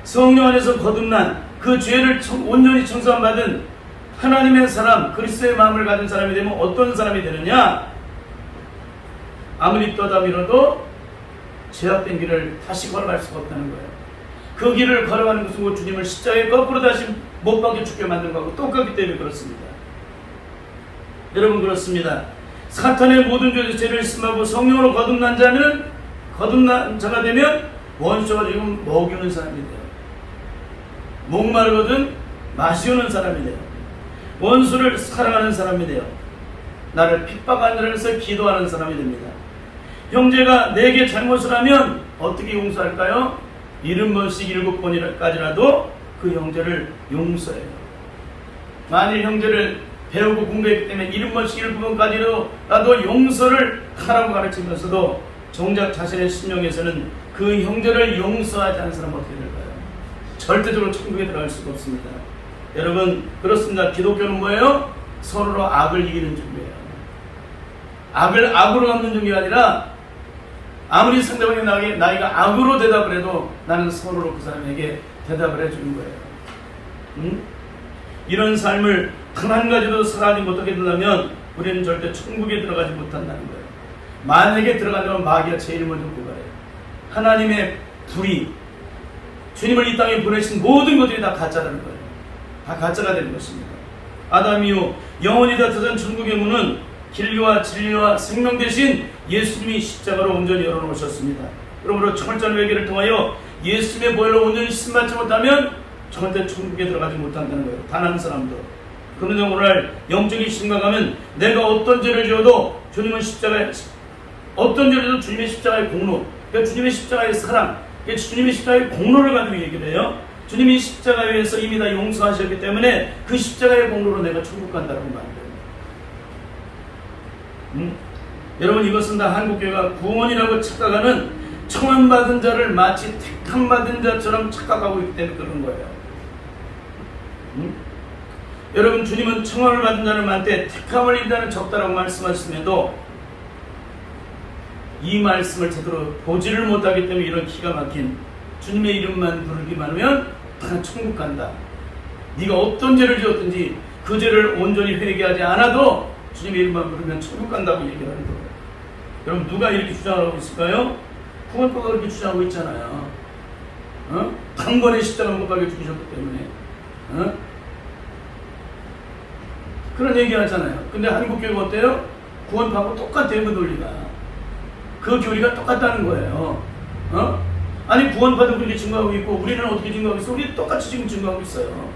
성령 안에서 거듭난 그 죄를 온전히 청산받은 하나님의 사람, 그리스도의 마음을 가진 사람이 되면 어떤 사람이 되느냐? 아무리 떠다 밀어도 죄악된 길을 다시 걸어갈 수가 없다는 거예요. 그 길을 걸어가는 것은 곧 주님을 십자가에 거꾸로 다시 못 박혀 죽게 만든 거하고 똑같기 때문에 그렇습니다. 여러분 그렇습니다. 사탄의 모든 죄를 심하고 성령으로 거듭난 자가 되면 원수가 지금 먹이는 사람이 돼요. 목마르거든 마시우는 사람이 돼요. 원수를 사랑하는 사람이 돼요. 나를 핍박하는 자를 위해서 기도하는 사람이 됩니다. 형제가 내게 잘못을 하면 어떻게 용서할까요? 70번씩 7번까지라도 그 형제를 용서해요. 만일 형제를 배우고 공부했기 때문에 70번씩 7번까지라도 용서를 하라고 가르치면서도 정작 자신의 심령에서는 그 형제를 용서하지 않는 사람은 어떻게 될까요? 절대적으로 천국에 들어갈 수가 없습니다. 여러분 그렇습니다. 기독교는 뭐예요? 서로로 악을 이기는 종교예요. 악을 악으로 갚는 종교가 아니라 아무리 상대방이 나이가 악으로 대답을 해도 나는 서로로 그 사람에게 대답을 해주는 거예요. 이런 삶을 단 한 가지도 살아가지 못하게 된다면 우리는 절대 천국에 들어가지 못한다는 거예요. 만약에 들어가려면 마귀가 제일 먼저 고발해요. 하나님의 불이 주님을 이 땅에 보내신 모든 것들이 다 가짜라는 거예요. 다 가짜가 되는 것입니다. 아담 이후 영원히 닫혀진 천국의 문은 길과 진리와 생명 대신 예수님이 십자가로 온전히 열어놓으셨습니다. 그러므로 철저한 회개를 통하여 예수님의 보혈로 온전히 씻음받지 못하면 절대 천국에 들어가지 못한다는 거예요. 단 한 사람도. 그런데 오늘 영적인 심각하면 내가 어떤 죄를 지어도 주님은 십자가에, 어떤 죄를 지어도 주님의 십자가의 공로, 그러니까 주님의 십자가의 사랑, 그러니까 주님의 십자가의 공로를 가지고 얘기를 해요. 주님이 십자가에 의해서 이미 다 용서하셨기 때문에 그 십자가의 공로로 내가 천국 간다고 말해요. 여러분, 이것은 다 한국교회가 구원이라고 착각하는, 청함받은 자를 마치 택함받은 자처럼 착각하고 있기 때문에 그런 거예요. 여러분, 주님은 청함을 받은 자는 많되 택함을 입다는 적다라고 말씀하시면도 이 말씀을 제대로 보지를 못하기 때문에 이런 기가 막힌, 주님의 이름만 부르기만 하면 다 천국 간다, 네가 어떤 죄를 지었든지 그 죄를 온전히 회개하지 않아도 주님의 이름만 부르면 천국 간다고 얘기를 하는 거예요. 여러분, 누가 이렇게 주장하고 있을까요? 구원파가 그렇게 주장하고 있잖아요. 한 번에 십자가 못 박여 죽으셨기 때문에. 그런 얘기 하잖아요. 근데 한국교회가 어때요? 구원파하고 똑같아요, 그 논리가. 그 교리가 똑같다는 거예요. 아니, 구원파도 그렇게 증거하고 있고 우리는 어떻게 증거하고 있어? 우리 똑같이 지금 증거하고 있어요.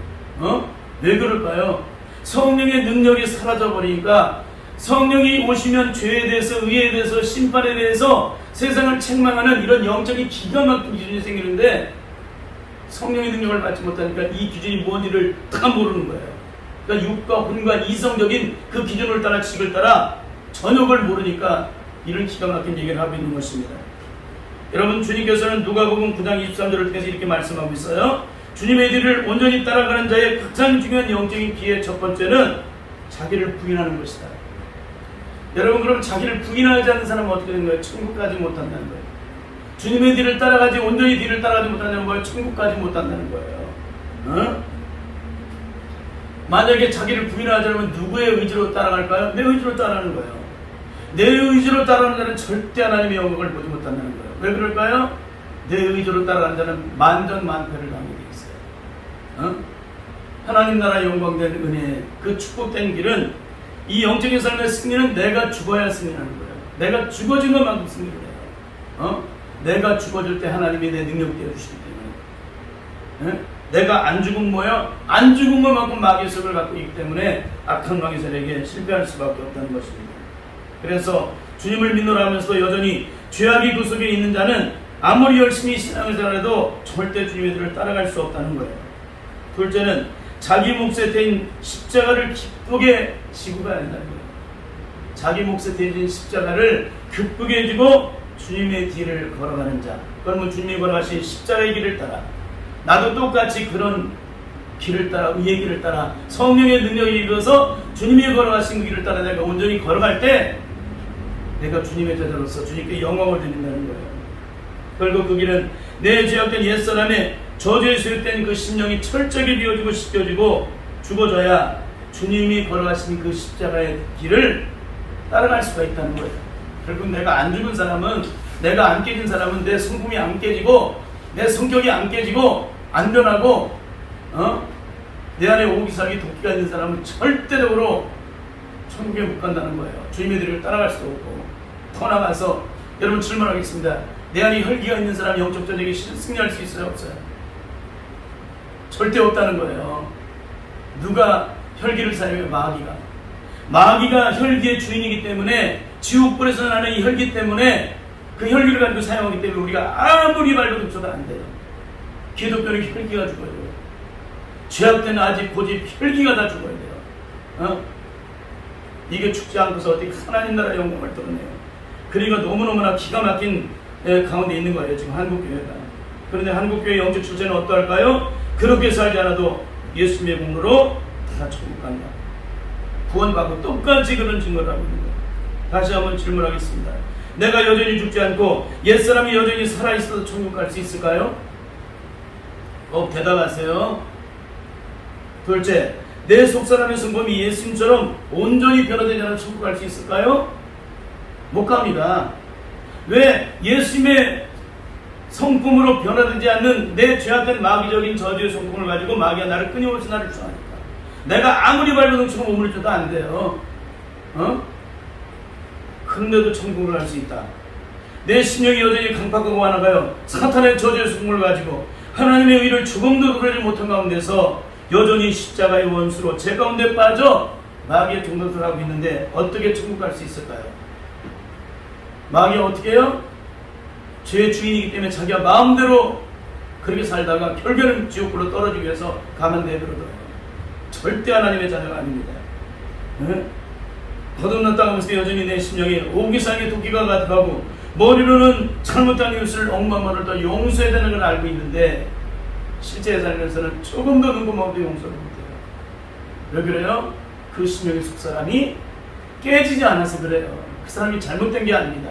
왜 그럴까요? 성령의 능력이 사라져버리니까, 성령이 오시면 죄에 대해서, 의에 대해서, 심판에 대해서 세상을 책망하는 이런 영적인 기가 막힌 기준이 생기는데, 성령의 능력을 받지 못하니까 이 기준이 뭔지를 다 모르는 거예요. 그러니까 육과 혼과 이성적인 그 기준을 따라, 칙을 따라 전역을 모르니까 이런 기가 막힌 얘기를 하고 있는 것입니다. 여러분, 주님께서는 누가복음 9장 23절을 통해서 이렇게 말씀하고 있어요. 주님의 뒤를 온전히 따라가는 자의 가장 중요한 영적인 기회 첫 번째는 자기를 부인하는 것이다. 여러분, 그럼 자기를 부인하지 않는 사람은 어떻게 되는 거예요? 천국 가지 못한다는 거예요. 주님의 뒤를 따라가지, 온전히 뒤를 따라가지 못한다는 거예요. 천국 가지 못한다는 거예요. 만약에 자기를 부인하지 않으면 누구의 의지로 따라갈까요? 내 의지로 따라가는 거예요. 내 의지로 따라가는 자는 절대 하나님의 영광을 보지 못한다는 거예요. 왜 그럴까요? 내 의지로 따라가는 자는 만전만패를 당하게 돼 있어요. 하나님 나라 영광된 은혜, 그 축복된 길은, 이 영적인 삶의 승리는 내가 죽어야 승리하는 거예요. 내가 죽어진 것만큼 승리를 해요. 내가 죽어질 때 하나님이 내 능력 되어주시기 때문에. 내가 안 죽은 뭐야? 안 죽은 것만큼 마귀의 속을 갖고 있기 때문에 악한 마귀 세력에 실패할 수밖에 없다는 것입니다. 그래서 주님을 믿노라 하면서도 여전히 죄악이 그 속에 있는 자는 아무리 열심히 신앙을 생활해도 절대 주님의 뒤를 따라갈 수 없다는 거예요. 둘째는 자기 몫에 대인 십자가를 기쁘게 지고 가야 한다는 거예요. 자기 몫에 대인 십자가를 기쁘게 지고 주님의 길을 걸어가는 자. 그러면 주님이 걸어가신 십자가의 길을 따라, 나도 똑같이 그런 길을 따라, 의의 길을 따라, 성령의 능력이 이루어서 주님이 걸어가신 그 길을 따라 내가 온전히 걸어갈 때 내가 주님의 제자로서 주님께 영광을 드린다는 거예요. 결국 그 길은 내 죄악된 옛사람의 저주에 수육된 그 심령이 철저하게 비워지고 씻겨지고 죽어져야 주님이 걸어가신 그 십자가의 길을 따라갈 수가 있다는 거예요. 결국 내가 안 죽은 사람은, 내가 안 깨진 사람은 내 성품이 안 깨지고 내 성격이 안 깨지고 안 변하고 내 안에 오기사기 도끼가 있는 사람은 절대적으로 천국에 못 간다는 거예요. 주님의 뒤를 따라갈 수도 없고. 더 나가서 여러분 질문하겠습니다. 내 안에 혈기가 있는 사람이 영적 전쟁에 승리할 수 있어요? 없어요? 절대 없다는 거예요. 누가 혈기를 사용해요? 마귀가 혈기의 주인이기 때문에, 지옥불에서 나는 이 혈기 때문에, 그 혈기를 가지고 사용하기 때문에 우리가 아무리 말도 없어도 안 돼요. 기독교는 혈기가 죽어야 돼요. 죄악된 아직 고집 혈기가 다 죽어야 돼요. 이게 죽지 않고서 어떻게 하나님 나라 영광을 드러내요. 그러니까 너무너무나 기가 막힌 가운데 있는 거예요, 지금 한국교회가. 그런데 한국교회 영적 출세는 어떠할까요? 그렇게 살지 않아도 예수님의 공로로 다 천국 간다. 구원받고 똑같이 그런 증거를 하고 있는 거예요. 다시 한번 질문하겠습니다. 내가 여전히 죽지 않고 옛사람이 여전히 살아있어도 천국 갈 수 있을까요? 꼭 대답하세요. 둘째, 내 속사람의 성품이 예수님처럼 온전히 변화되지 않아 천국 갈 수 있을까요? 못 갑니다. 왜? 예수님의 성품으로 변화되지 않는 내 죄악된 마귀적인 저주의 성품을 가지고 마귀가 나를 끊임없이 나를 추하니까 내가 아무리 발버둥치고 몸을 줘도 안 돼요. 그런데도 천국을 갈 수 있다. 내 신령이 여전히 강팍하고 완악하여 사탄의 저주의 성품을 가지고 하나님의 의를 조금도 누리지 못한 가운데서 여전히 십자가의 원수로 죄 가운데 빠져 마귀의 종노릇을 하고 있는데 어떻게 천국 갈 수 있을까요? 마귀가 어떻게 해요? 죄의 주인이기 때문에 자기가 마음대로 그렇게 살다가 결국에는 지옥불로 떨어지기 위해서 가면 내버려둬요. 절대 하나님의 자녀가 아닙니다. 네? 거듭났다고 하면서 여전히 내 심령에 오기상의 도끼가 가득하고 머리로는 잘못한 이웃을 억만만을 더 용서해야 되는 걸 알고 있는데 실제 살면서는 조금도 눈금망도 용서를 못해요. 왜 그래요? 그 심령의 속사람이 깨지지 않아서 그래요. 그 사람이 잘못된 게 아닙니다.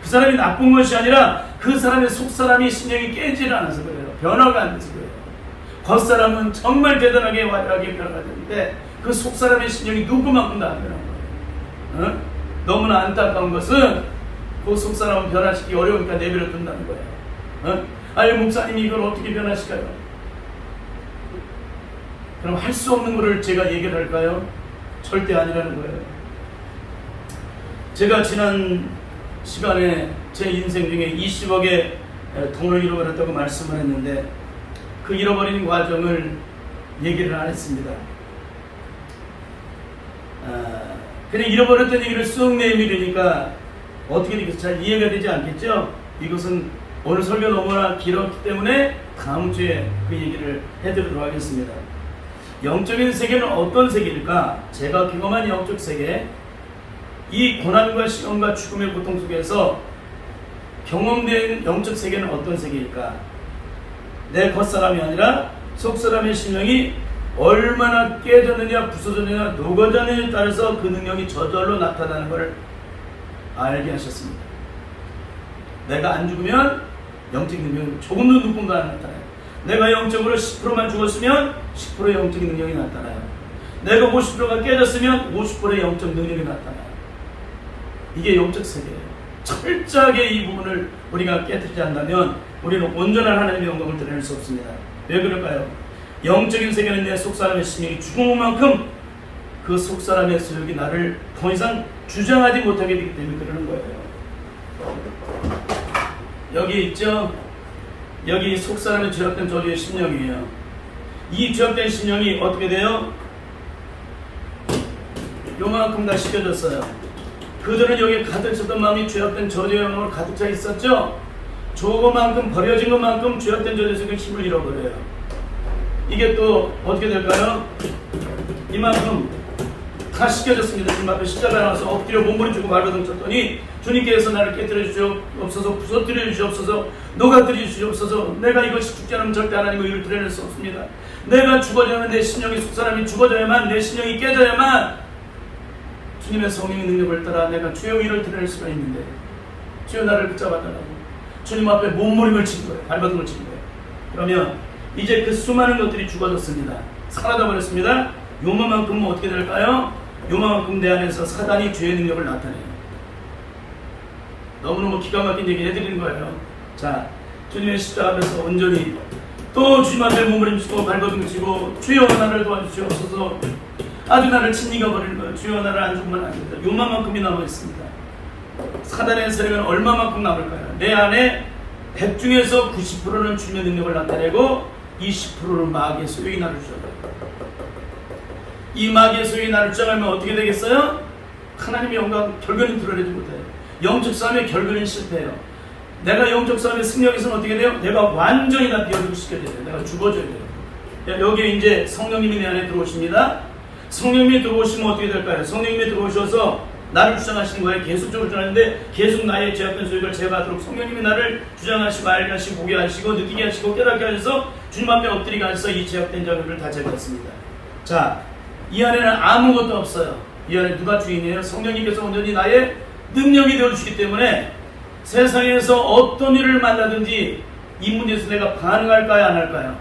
그 사람이 나쁜 것이 아니라 그 사람의 속사람이 심령이 깨지지 않아서 그래요. 변화가 안 돼서 그래요. 겉사람은 정말 대단하게 화려하게 변화가 되는데 그 속사람의 심령이 누구만큼도 안 변한 거예요. 어? 너무나 안타까운 것은 그 속사람은 변화시키기 어려우니까 내버려 둔다는 거예요. 어? 아니 목사님이 이걸 어떻게 변화시켜요? 그럼 할 수 없는 거를 제가 얘기를 할까요? 절대 아니라는 거예요. 제가 지난 시간에 제 인생 중에 20억의 돈을 잃어버렸다고 말씀을 했는데 그 잃어버린 과정을 얘기를 안 했습니다. 그냥 잃어버렸던 얘기를 쑥 내밀으니까 어떻게 이렇게 잘 이해가 되지 않겠죠? 이것은 오늘 설교 너무나 길었기 때문에 다음 주에 그 얘기를 해드리도록 하겠습니다. 영적인 세계는 어떤 세계일까? 제가 경험한 영적 세계, 이 고난과 시험과 죽음의 고통 속에서 경험된 영적 세계는 어떤 세계일까? 내 겉사람이 아니라 속사람의 심령이 얼마나 깨졌느냐, 부서졌느냐, 녹아졌느냐에 따라서 그 능력이 저절로 나타나는 것을 알게 하셨습니다. 내가 안 죽으면 영적 능력이 조금도 누군가 안 나타나요. 내가 영적으로 10%만 죽었으면 10%의 영적인 능력이 나타나요. 내가 50%가 깨졌으면 50%의 영적 능력이 나타나요. 이게 영적 세계예요. 철저하게 이 부분을 우리가 깨뜨리지 않는다면 우리는 온전한 하나님의 영광을 드러낼 수 없습니다. 왜 그럴까요? 영적인 세계는 내 속사람의 심령이 죽은 만큼 그 속사람의 소욕이 나를 더 이상 주장하지 못하게 되기 때문에 그러는 거예요. 여기 있죠? 여기 속사람의 죄악된 저주의 심령이에요. 이 죄악된 심령이 어떻게 돼요? 요만큼 다 씻겨졌어요. 그들은 여기 가득 찼던 마음이 죄악된 저주의 영향으로 가득 차 있었죠? 조금만큼 버려진 것만큼 죄악된 저주 속에 힘을 잃어버려요. 이게 또 어떻게 될까요? 이만큼 다 씻겨졌습니다. 주님 앞에 십자가에 나와서 엎드려 몸부림치고 발버둥 쳤더니 주님께서 나를 깨뜨려 주시옵소서, 부서뜨려 주시옵소서, 녹아뜨려 주시옵소서. 내가 이것이 죽지 않으면 절대 하나님의 의를 드러낼 수 없습니다. 내가 죽어져야만, 내 심령이 속사람이 죽어져야만, 내 심령이 깨져야만 주님의 성령의 능력을 따라 내가 주의 의를 드러낼 수가 있는데 주여 나를 붙잡아달라고 주님 앞에 몸부림을 친 거예요. 발버둥을 친 거예요. 그러면 이제 그 수많은 것들이 죽어졌습니다. 사라져 버렸습니다. 요만큼은 어떻게 될까요? 요만큼 내 안에서 사단이 죄의 능력을 나타내요. 너무너무 기가 막힌 얘기 해드리는 거예요. 자, 주님의 십자가 앞에서 온전히 또 주님 앞에 몸부림치고 발버둥 치고 주여 나를 도와주시옵소서. 아주 나를 침니가 버리는 거예요. 주여 나를 안 죽으면 안 됩니다. 요만큼이 남아 있습니다. 사단의 세력은 얼마만큼 남을까요? 내 안에 100 중에서 90%는 주님의 능력을 나타내고 20%는 마귀의 소욕이 나를 주장해요. 이 마귀의 소욕이 나를 주장하면 어떻게 되겠어요? 하나님의 영광 결국에는 드러내지 못해요. 영적 싸움의 결국에는 실패해요. 내가 영적 싸움의 승리하기서는 어떻게 돼요? 내가 완전히 다 비워두시켜야 돼요. 내가 죽어줘야 돼요. 여기에 이제 성령님이 내 안에 들어오십니다. 성령님이 들어오시면 어떻게 될까요? 성령님이 들어오셔서 나를 주장하시는 거예요. 계속적으로 주장하는데 계속 나의 죄악된 소욕을 제거하도록 성령님이 나를 주장하시고 알게 하시고 보게 하시고 느끼게 하시고 깨닫게 하셔서 주님 앞에 엎드리게 하셔서 이 죄악된 자들을 다 제거했습니다. 자, 이 안에는 아무것도 없어요. 이 안에 누가 주인이에요? 성령님께서 온전히 나의 능력이 되어주시기 때문에 세상에서 어떤 일을 만나든지 이 문제에서 내가 반응할까요? 안 할까요?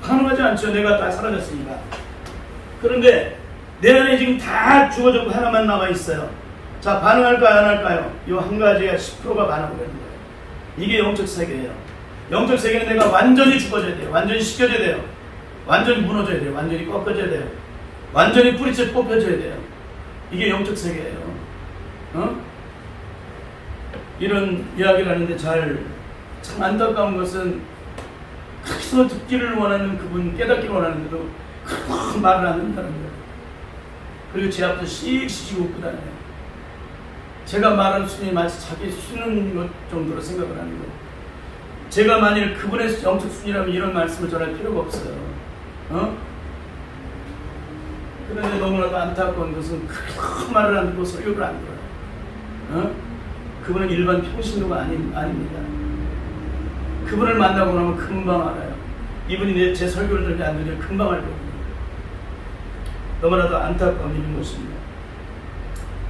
반응하지 않죠. 내가 다 사라졌으니까. 그런데 내 안에 지금 다 죽어졌고 하나만 남아있어요. 자, 반응할까요? 안 할까요? 이 한 가지가 10%가 반응을 하는 거예요. 이게 영적 세계예요. 영적 세계는 내가 완전히 죽어져야 돼요. 완전히 씻겨져야 돼요. 완전히 무너져야 돼요. 완전히 꺾어져야 돼요. 완전히 뿌리째 뽑혀져야 돼요. 이게 영적 세계예요. 이런 이야기를 하는데 참 안타까운 것은 계속 듣기를 원하는 그분, 깨닫기를 원하는데도 말을 안 한다는 거예요. 그리고 제 앞에서 씩씩 웃고 다녀요. 제가 말하는 순위 마치 자기 수는 것 정도로 생각을 하는 거예요. 제가 만일 그분의 영적 순위라면 이런 말씀을 전할 필요가 없어요. 그런데 너무나도 안타까운 것은 그 말을 안 듣고 설교를 안 들어요. 그분은 일반 평신도가 아닙니다. 그분을 만나고 나면 금방 알아요. 이분이 제 설교를 들으면 안 들으면 금방 알 거거든요. 너무나도 안타까운 일인 것입니다.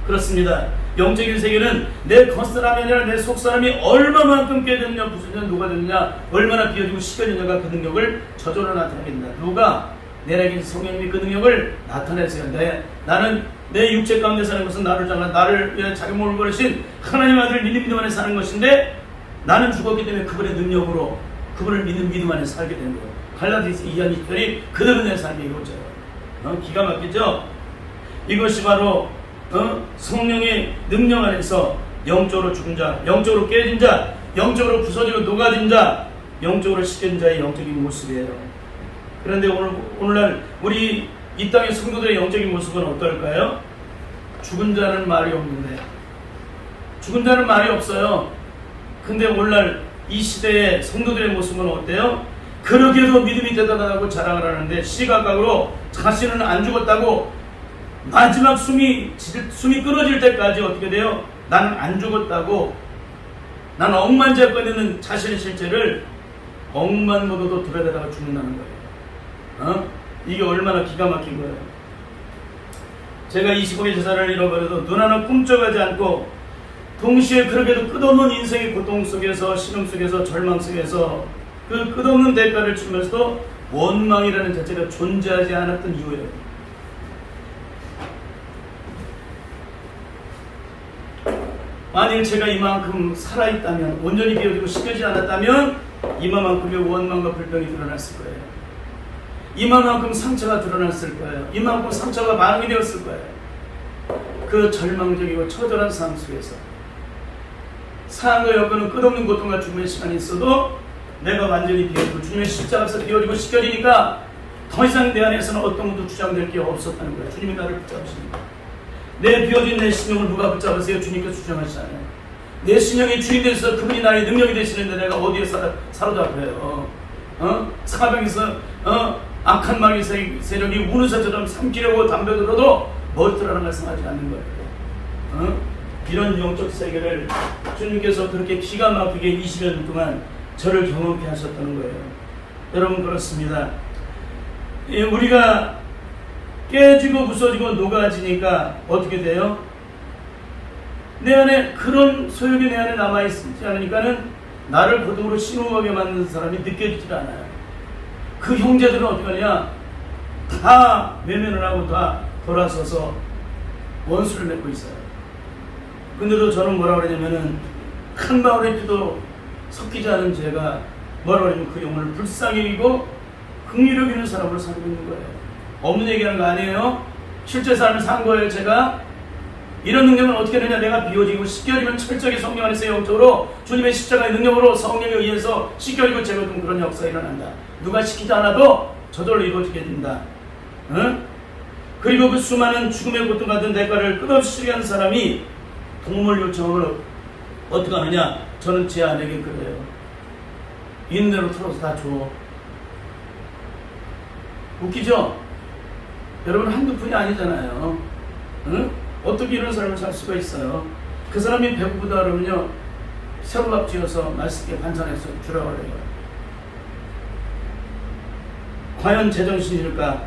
그렇습니다. 영적인 세계는 내 겉사람이 아니라 내 속사람이 얼마만큼 깨졌냐, 부수냐, 누가 됐냐, 얼마나 비워지고 시켜졌냐가 그 능력을 저절로 나타내겠다. 누가 내게 성령님이 그 능력을 나타내세요. 나는 내 육체 가운데 사는 것은 나를 위해 자기 몸을 버리신 하나님 아들 믿음 안에 사는 것인데 나는 죽었기 때문에 그분의 능력으로 그분을 믿는 믿음 안에 살게 되는 거예요. 갈라디아서 2장 20절이 그들은 내 삶에 이루어져요. 기가 막히죠? 이것이 바로 성령의 능력 안에서 영적으로 죽은 자, 영적으로 깨진 자, 영적으로 부서지고 녹아진 자, 영적으로 식은 자의 영적인 모습이에요. 그런데 오늘날 우리 이 땅의 성도들의 영적인 모습은 어떨까요? 죽은 자는 말이 없는데, 죽은 자는 말이 없어요. 근데 오늘날 이 시대의 성도들의 모습은 어때요? 그러게도 믿음이 대단하다고 자랑을 하는데 시각각으로 자신은 안 죽었다고 마지막 숨이 끊어질 때까지 어떻게 돼요? 나는 안 죽었다고, 나는 억만 잡고 있는 자신의 실체를 억만 먹어도 들여다가 죽는다는 거예요. 이게 얼마나 기가 막힌 거예요. 제가 25의 재산을 잃어버려도 눈 하나 꿈쩍하지 않고 동시에 그렇게도 끝없는 인생의 고통 속에서, 신음 속에서, 절망 속에서 그 끝없는 대가를 치면서도 원망이라는 자체가 존재하지 않았던 이유예요. 만일 제가 이만큼 살아있다면, 온전히 비워지고 씻겨지지 않았다면 이만큼의 원망과 불평이 드러났을 거예요. 이만큼 상처가 드러났을 거예요. 이만큼 상처가 반응이 되었을 거예요. 그 절망적이고 처절한 상황 속에서 사랑과 여건은 끝없는 고통과 죽음의 시간이 있어도 내가 완전히 비워지고 주님의 십자가에서 비워지고 씻겨지니까 더 이상 내 안에서는 어떤 것도 주장될 게 없었다는 거예요. 주님이 나를 붙잡으시니까. 내 비워진 내 신령을 누가 붙잡으세요? 주님께서 주장하시잖아요. 내 신령이 주인 되셔서 그분이 나의 능력이 되시는데 내가 어디에 사로잡혀요? 사방에서 악한 마귀 세력이 우는 새처럼 삼키려고 담배 들어도 멀더라는 걸 생각하지 않는 거예요. 이런 영적 세계를 주님께서 그렇게 기가 막히게 20년 동안 저를 경험케 하셨다는 거예요. 여러분, 그렇습니다. 우리가 깨지고 부서지고 녹아지니까 어떻게 돼요? 내 안에 그런 소욕이 내 안에 남아있지 않으니까는 나를 고통으로 신음하게 만드는 사람이 느껴지질 않아요. 그 형제들은 어떻게 하냐? 다 외면을 하고 다 돌아서서 원수를 맺고 있어요. 근데도 저는 뭐라 그러냐면은 한 방울의 피도 섞이지 않은 죄가 뭐라 그러냐면 그 영혼을 불쌍히 여기고 긍휼히 여기는 사람으로 살고 있는 거예요. 없는 얘기하는 거 아니에요? 실제 삶을 산 거예요. 제가 이런 능력은 어떻게 되냐? 내가 비워지고 씻겨지면 철저하게 성령 안에서 영적으로 주님의 십자가의 능력으로 성령에 의해서 씻겨지고 제거된 그런 역사가 일어난다. 누가 시키지 않아도 저절로 이루어지게 된다. 그리고 그 수많은 죽음의 고통받은 대가를 끝없이 치르는 사람이 동물 요청을 어떻게 하느냐? 저는 제 아내에게 그래요. 인내로 털어서 다 줘. 웃기죠? 여러분, 한두 푼이 아니잖아요. 어떻게 이런 삶을 살 수가 있어요? 그 사람이 배고프다 그러면요, 새우밥 지어서 맛있게 반찬해서 주라고 그래요. 과연 제정신일까?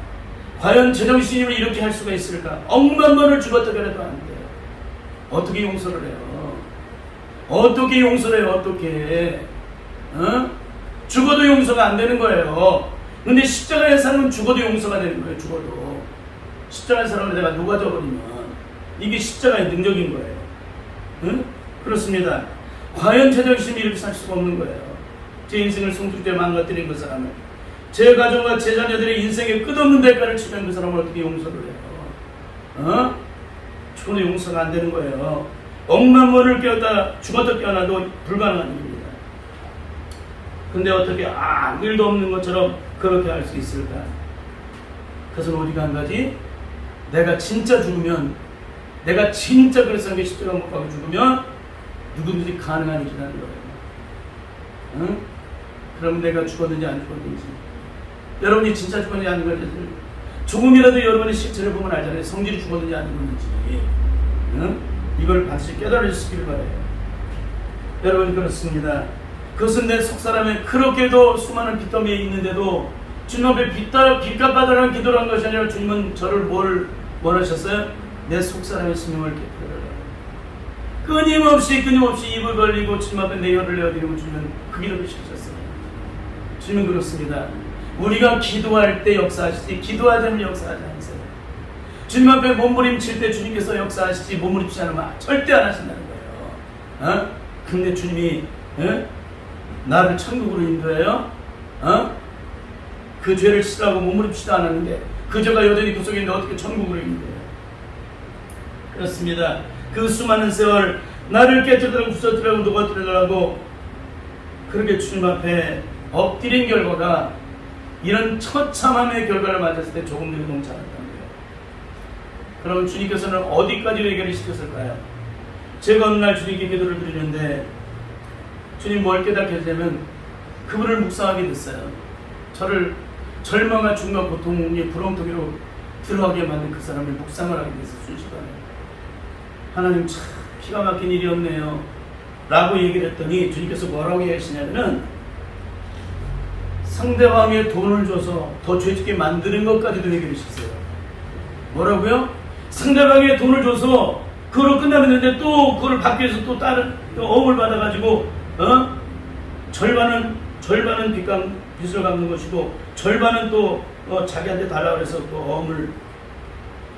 과연 제정신이면 이렇게 할 수가 있을까? 억만 번을 죽었다 그래도 안 돼요. 어떻게 용서를 해요? 어떻게 용서를 해요? 어떻게? 죽어도 용서가 안 되는 거예요. 근데 십자가의 사람은 죽어도 용서가 되는 거예요. 죽어도. 십자가의 사람을 내가 녹아져버리면 이게 십자가의 능력인 거예요. 그렇습니다. 과연 제정신이 이렇게 살 수가 없는 거예요. 제 인생을 송두리째 망가뜨린 그 사람을, 제 가족과 제 자녀들의 인생에 끝없는 대가를 치른 그 사람을 어떻게 용서를 해요? 죽어도 용서가 안 되는 거예요. 억만 번을 깨었다 죽었다 깨어나도 불가능한 일입니다. 근데 어떻게 아무 일도 없는 것처럼 그렇게 할 수 있을까? 그것은 오직 한 가지, 내가 진짜 죽으면, 내가 진짜 그래서 십자가 못 박아 죽으면 누구든지 가능한 일이라는 거예요. 응? 그럼 내가 죽었는지 안 죽었는지, 여러분이 진짜 죽었는지 안 죽었는지, 조금이라도 여러분의 실체를 보면 알잖아요. 성질이 죽었는지 안 죽었는지. 응? 이걸 반드시 깨달으시기를 바라요. 여러분, 그렇습니다. 그것은 내 속사람에 그렇게도 수많은 빚더미에 있는데도 주님 앞에 빚값받으라는 기도를 한 것이 아니라, 주님은 저를 뭘 원하셨어요? 내 속사람의 생명을 깨뜨려라. 끊임없이 입을 벌리고 주님 앞에 내 혀를 내어드리고 주님은 그 기도를 시키셨어요. 주님은 그렇습니다. 우리가 기도할 때 역사하시지 기도하지 않으면 역사하지 않으세요. 주님 앞에 몸부림칠 때 주님께서 역사하시지 몸부림치지 않으면 절대 안 하신다는 거예요. 어? 근데 주님이 나를 천국으로 인도해요? 그 죄를 씻으라고 몸부림치지도 않았는데 그 죄가 여전히 그 속에 있는데 어떻게 천국으로 인도해요? 그렇습니다. 그 수많은 세월 나를 깨뜨리라고 부서뜨리라고 녹아뜨리라고 그렇게 주님 앞에 엎드린 결과가 이런 처참함의 결과를 맞았을 때 조금도 용치 않았다는 거예요. 그럼 주님께서는 어디까지 해결을 시켰을까요? 제가 어느 날 주님께 기도를 드리는데 주님 뭘 깨닫게 되면 그분을 묵상하게 됐어요. 저를 절망과 중과 고통의 구렁텅이로 들어가게 만든 그 사람을 묵상을 하게 됐어요. 순식간에. 하나님 참 기가 막힌 일이었네요 라고 얘기를 했더니 주님께서 뭐라고 얘기하시냐면은 상대방의 돈을 줘서 더 죄짓게 만드는 것까지도 얘기를 하셨어요. 뭐라고요? 상대방의 돈을 줘서 그걸로 끝나는데 또 그걸 받기 위해서 또 다른 어음을 받아가지고 절반은 빚을 갚는 것이고 절반은 또 자기한테 달라고 해서 또 어음을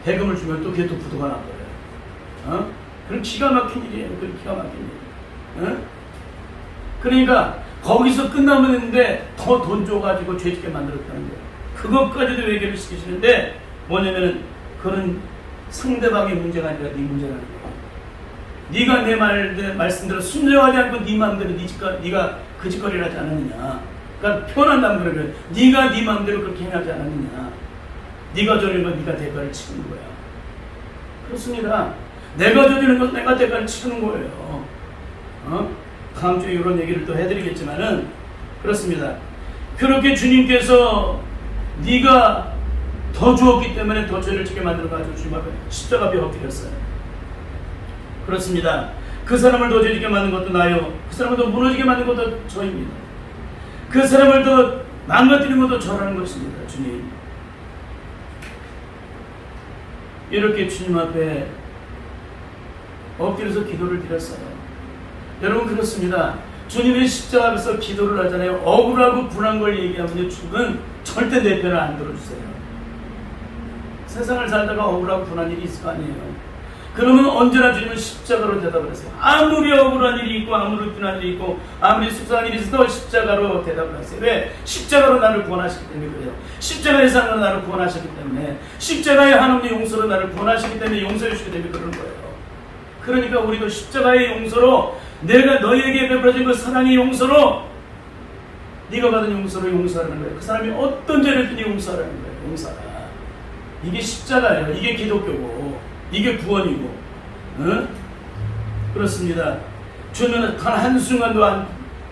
대금을 주면 또 그게 또 부도가 나버려요. 그런 기가 막힌 일이에요. 그런 기가 막힌 일. 그러니까 거기서 끝나면 되는데 더 돈 줘가지고 죄짓게 만들었다는 거예요. 그것까지도 해결을 시키시는데 뭐냐면은 그런 상대방의 문제가 아니라 네 문제라는 거예요. 네가 내 말씀대로 순종하지 않고 네 마음대로 네가 그 짓거리를 하지 않았느냐. 그러니까 표현한다면 그러면 네가 네 마음대로 그렇게 행하지 않았느냐. 네가 저리는 건 네가 대가를 치는 거야. 그렇습니다. 내가 저지른 것은 내가 대가를 치는 거예요. 다음 주에 이런 얘기를 또 해드리겠지만은 그렇습니다. 그렇게 주님께서 네가 더 주었기 때문에 더 죄를 짓게 만들어가지고 주님 앞에 십자가 앞에 엎드렸어요. 그렇습니다. 그 사람을 더 죄짓게 만든 것도 나요. 그 사람을 더 무너지게 만든 것도 저입니다. 그 사람을 더 망가뜨리는 것도 저라는 것입니다. 주님. 이렇게 주님 앞에 엎드려서 기도를 드렸어요. 여러분 그렇습니다. 주님의 십자가 앞에서 기도를 하잖아요. 억울하고 분한 걸 얘기하면 주님은 절대 내 편을 안 들어주세요. 세상을 살다가 억울하고 분한 일이 있을 거 아니에요. 그러면 언제나 주님은 십자가로 대답을 하세요. 아무리 억울한 일이 있고 아무리 분한 일이 있고 아무리 속상한 일이 있어도 십자가로 대답을 하세요. 왜? 십자가로 나를 구원하시기 때문에 그래요. 십자가의 사랑으로 나를 구원하셨기 때문에 십자가의 하나님의 용서로 나를 구원하시기 때문에 용서해 주시기 때문에 그런 거예요. 그러니까 우리도 십자가의 용서로 내가 너희에게 베풀어진 그 사랑의 용서로 네가 받은 용서로 용서하라는 거예요. 그 사람이 어떤 죄를 지니 용서하라는 거예요. 용서하라. 이게 십자가예요. 이게 기독교고 이게 구원이고. 응? 그렇습니다. 주님은 단 한순간도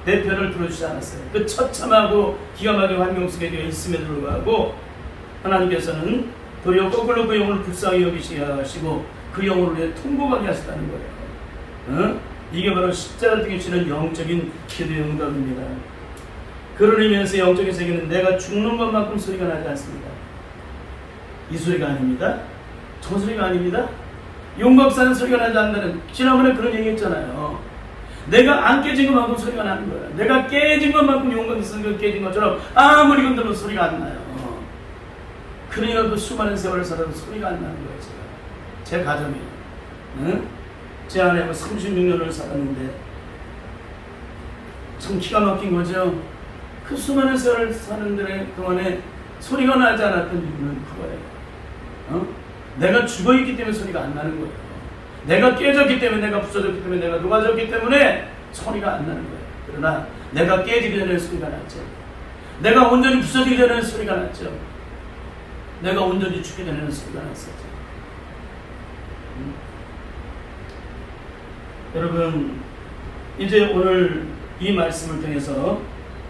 내 편을 들어주지 않았어요. 그 처참하고 기가 막힌 환경 속에 있음에도 불구하고 하나님께서는 도리어 거꾸로 그 영혼을 불쌍히 여기시게 하시고 그 영혼을 위해 통곡하게 하셨다는 거예요. 응? 이게 바로 십자가를 등지는 영적인 기도의 응답입니다. 그런 의미에서 영적인 세계는 내가 죽는 것만큼 소리가 나지 않습니다. 이 소리가 아닙니다. 저 소리가 아닙니다. 용각사는 소리가 나지 않는다는, 지난번에 그런 얘기 했잖아요. 내가 안 깨진 것만큼 소리가 나는 거예요. 내가 깨진 것만큼 용각이 있으면 깨진 것처럼 아무리 건드려도 소리가 안 나요. 그러니까 그 수많은 세월을 살아도 소리가 안 나는 거예요. 제 가정이. 응? 제 아내하고 36년을 살았는데 참 기가 막힌 거죠. 그 수많은 세월을 사는 동안에 소리가 나지 않았던 이유는 그거예요. 내가 죽어있기 때문에 소리가 안 나는 거예요. 내가 깨졌기 때문에, 내가 부서졌기 때문에, 내가 녹아졌기 때문에 소리가 안 나는 거예요. 그러나 내가 깨지기 전에 소리가 났죠. 내가 온전히 부서지기 전에는 소리가 났죠. 내가 온전히 죽기 전에는 소리가 났었죠. 여러분, 이제 오늘 이 말씀을 통해서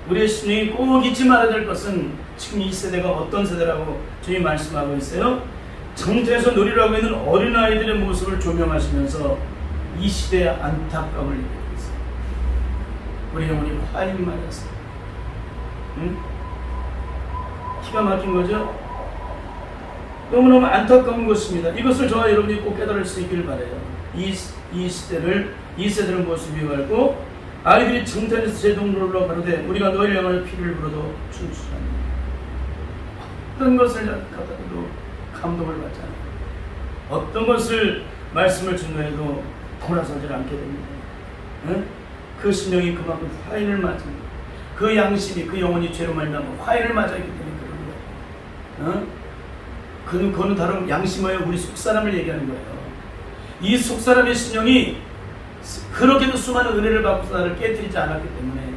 우리의 심령이 꼭 잊지 말아야 될 것은 지금 이 세대가 어떤 세대라고 주님이 말씀하고 있어요. 정태에서 놀이라고 있는 어린아이들의 모습을 조명하시면서 이 시대의 안타까움을 느끼고 있어요. 우리 영혼이 화인 맞았어요. 응? 기가 막힌 거죠? 너무너무 안타까운 것입니다. 이것을 저와 여러분이 꼭 깨달을 수 있기를 바라요. 이 세대를 모습 비유하고 아이들이 정탄에서 제동로로 가로되 우리가 너희를 향하여 피를 불어도 춤추지 않는다. 어떤 것을 갖다도 감동을 받지 않아요. 어떤 것을 말씀을 증거해도 돌아서질 않게 됩니다. 응? 그 심령이 그만큼 화인을 맞은 그 양심이 그 영혼이 죄로 말미암아 화인을 맞았기 때문에 그런 거예요. 응? 그거는 다른 양심이에요. 우리 속사람을 얘기하는 거예요. 이 속사람의 심령이 그렇게도 수많은 은혜를 받고서 나를 깨뜨리지 않았기 때문에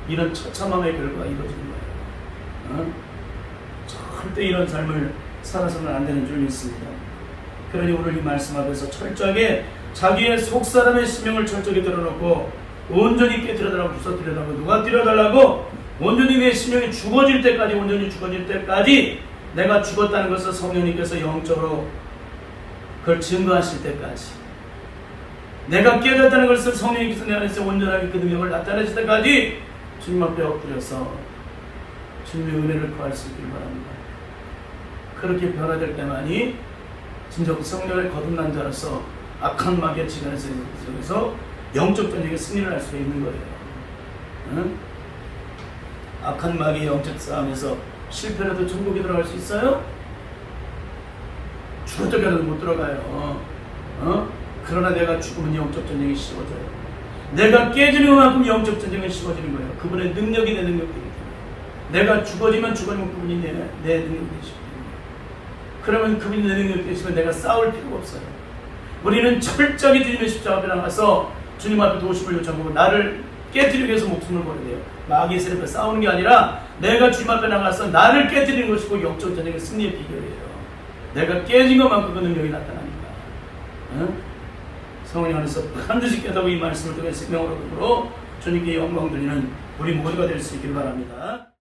이런 처참함의 결과가 이루어지는 거예요. 어? 절대 이런 삶을 살아서는 안 되는 줄 믿습니다. 그러니 오늘 이 말씀 앞에서 철저하게 자기의 속사람의 심령을 철저하게 드러놓고 온전히 깨뜨려달라고 부서뜨려달라고 누가 뛰어달라고 온전히 내 심령이 죽어질 때까지 온전히 죽어질 때까지 내가 죽었다는 것을 성령님께서 영적으로 그걸 증거하실 때까지 내가 깨닫다는 것을 성령님께서 내 안에서 온전하게 그 능력을 나타내실 때까지 주님 앞에 엎드려서 주님의 은혜를 구할 수 있기를 바랍니다. 그렇게 변화될 때만이 진정 성령을 거듭난 자로서 악한 마귀의 지간에서 영적 전쟁에 승리를 할 수 있는 거예요. 응? 악한 마귀의 영적 싸움에서 실패라도 천국에 들어갈 수 있어요? 죽을 때까지도 못 들어가요. 그러나 내가 죽으면 영적 전쟁이 쉬워져요. 내가 깨지는 것만큼 영적 전쟁은 쉬워지는 거예요. 그분의 능력이 내 능력이기 때문에. 내가 죽어지면 그분이 내 능력이 되시고 그러면 그분이 내 능력이 되시면 내가 싸울 필요가 없어요. 우리는 철저하게 주님의 십자가 앞에 나가서 주님 앞에 도우심을 요청하고 나를 깨뜨리기 위해서 목숨을 걸어야 돼요. 마귀의 세력과 싸우는 게 아니라 내가 주님 앞에 나가서 나를 깨뜨리는 것이고 영적 전쟁의 승리의 비결이에요. 내가 깨진 것만큼 그 능력이 나타납니다. 응? 성령 안에서 반드시 깨닫고 이 말씀을 통해 생명으로 주님께 영광 돌리는 우리 모두가 될 수 있기를 바랍니다.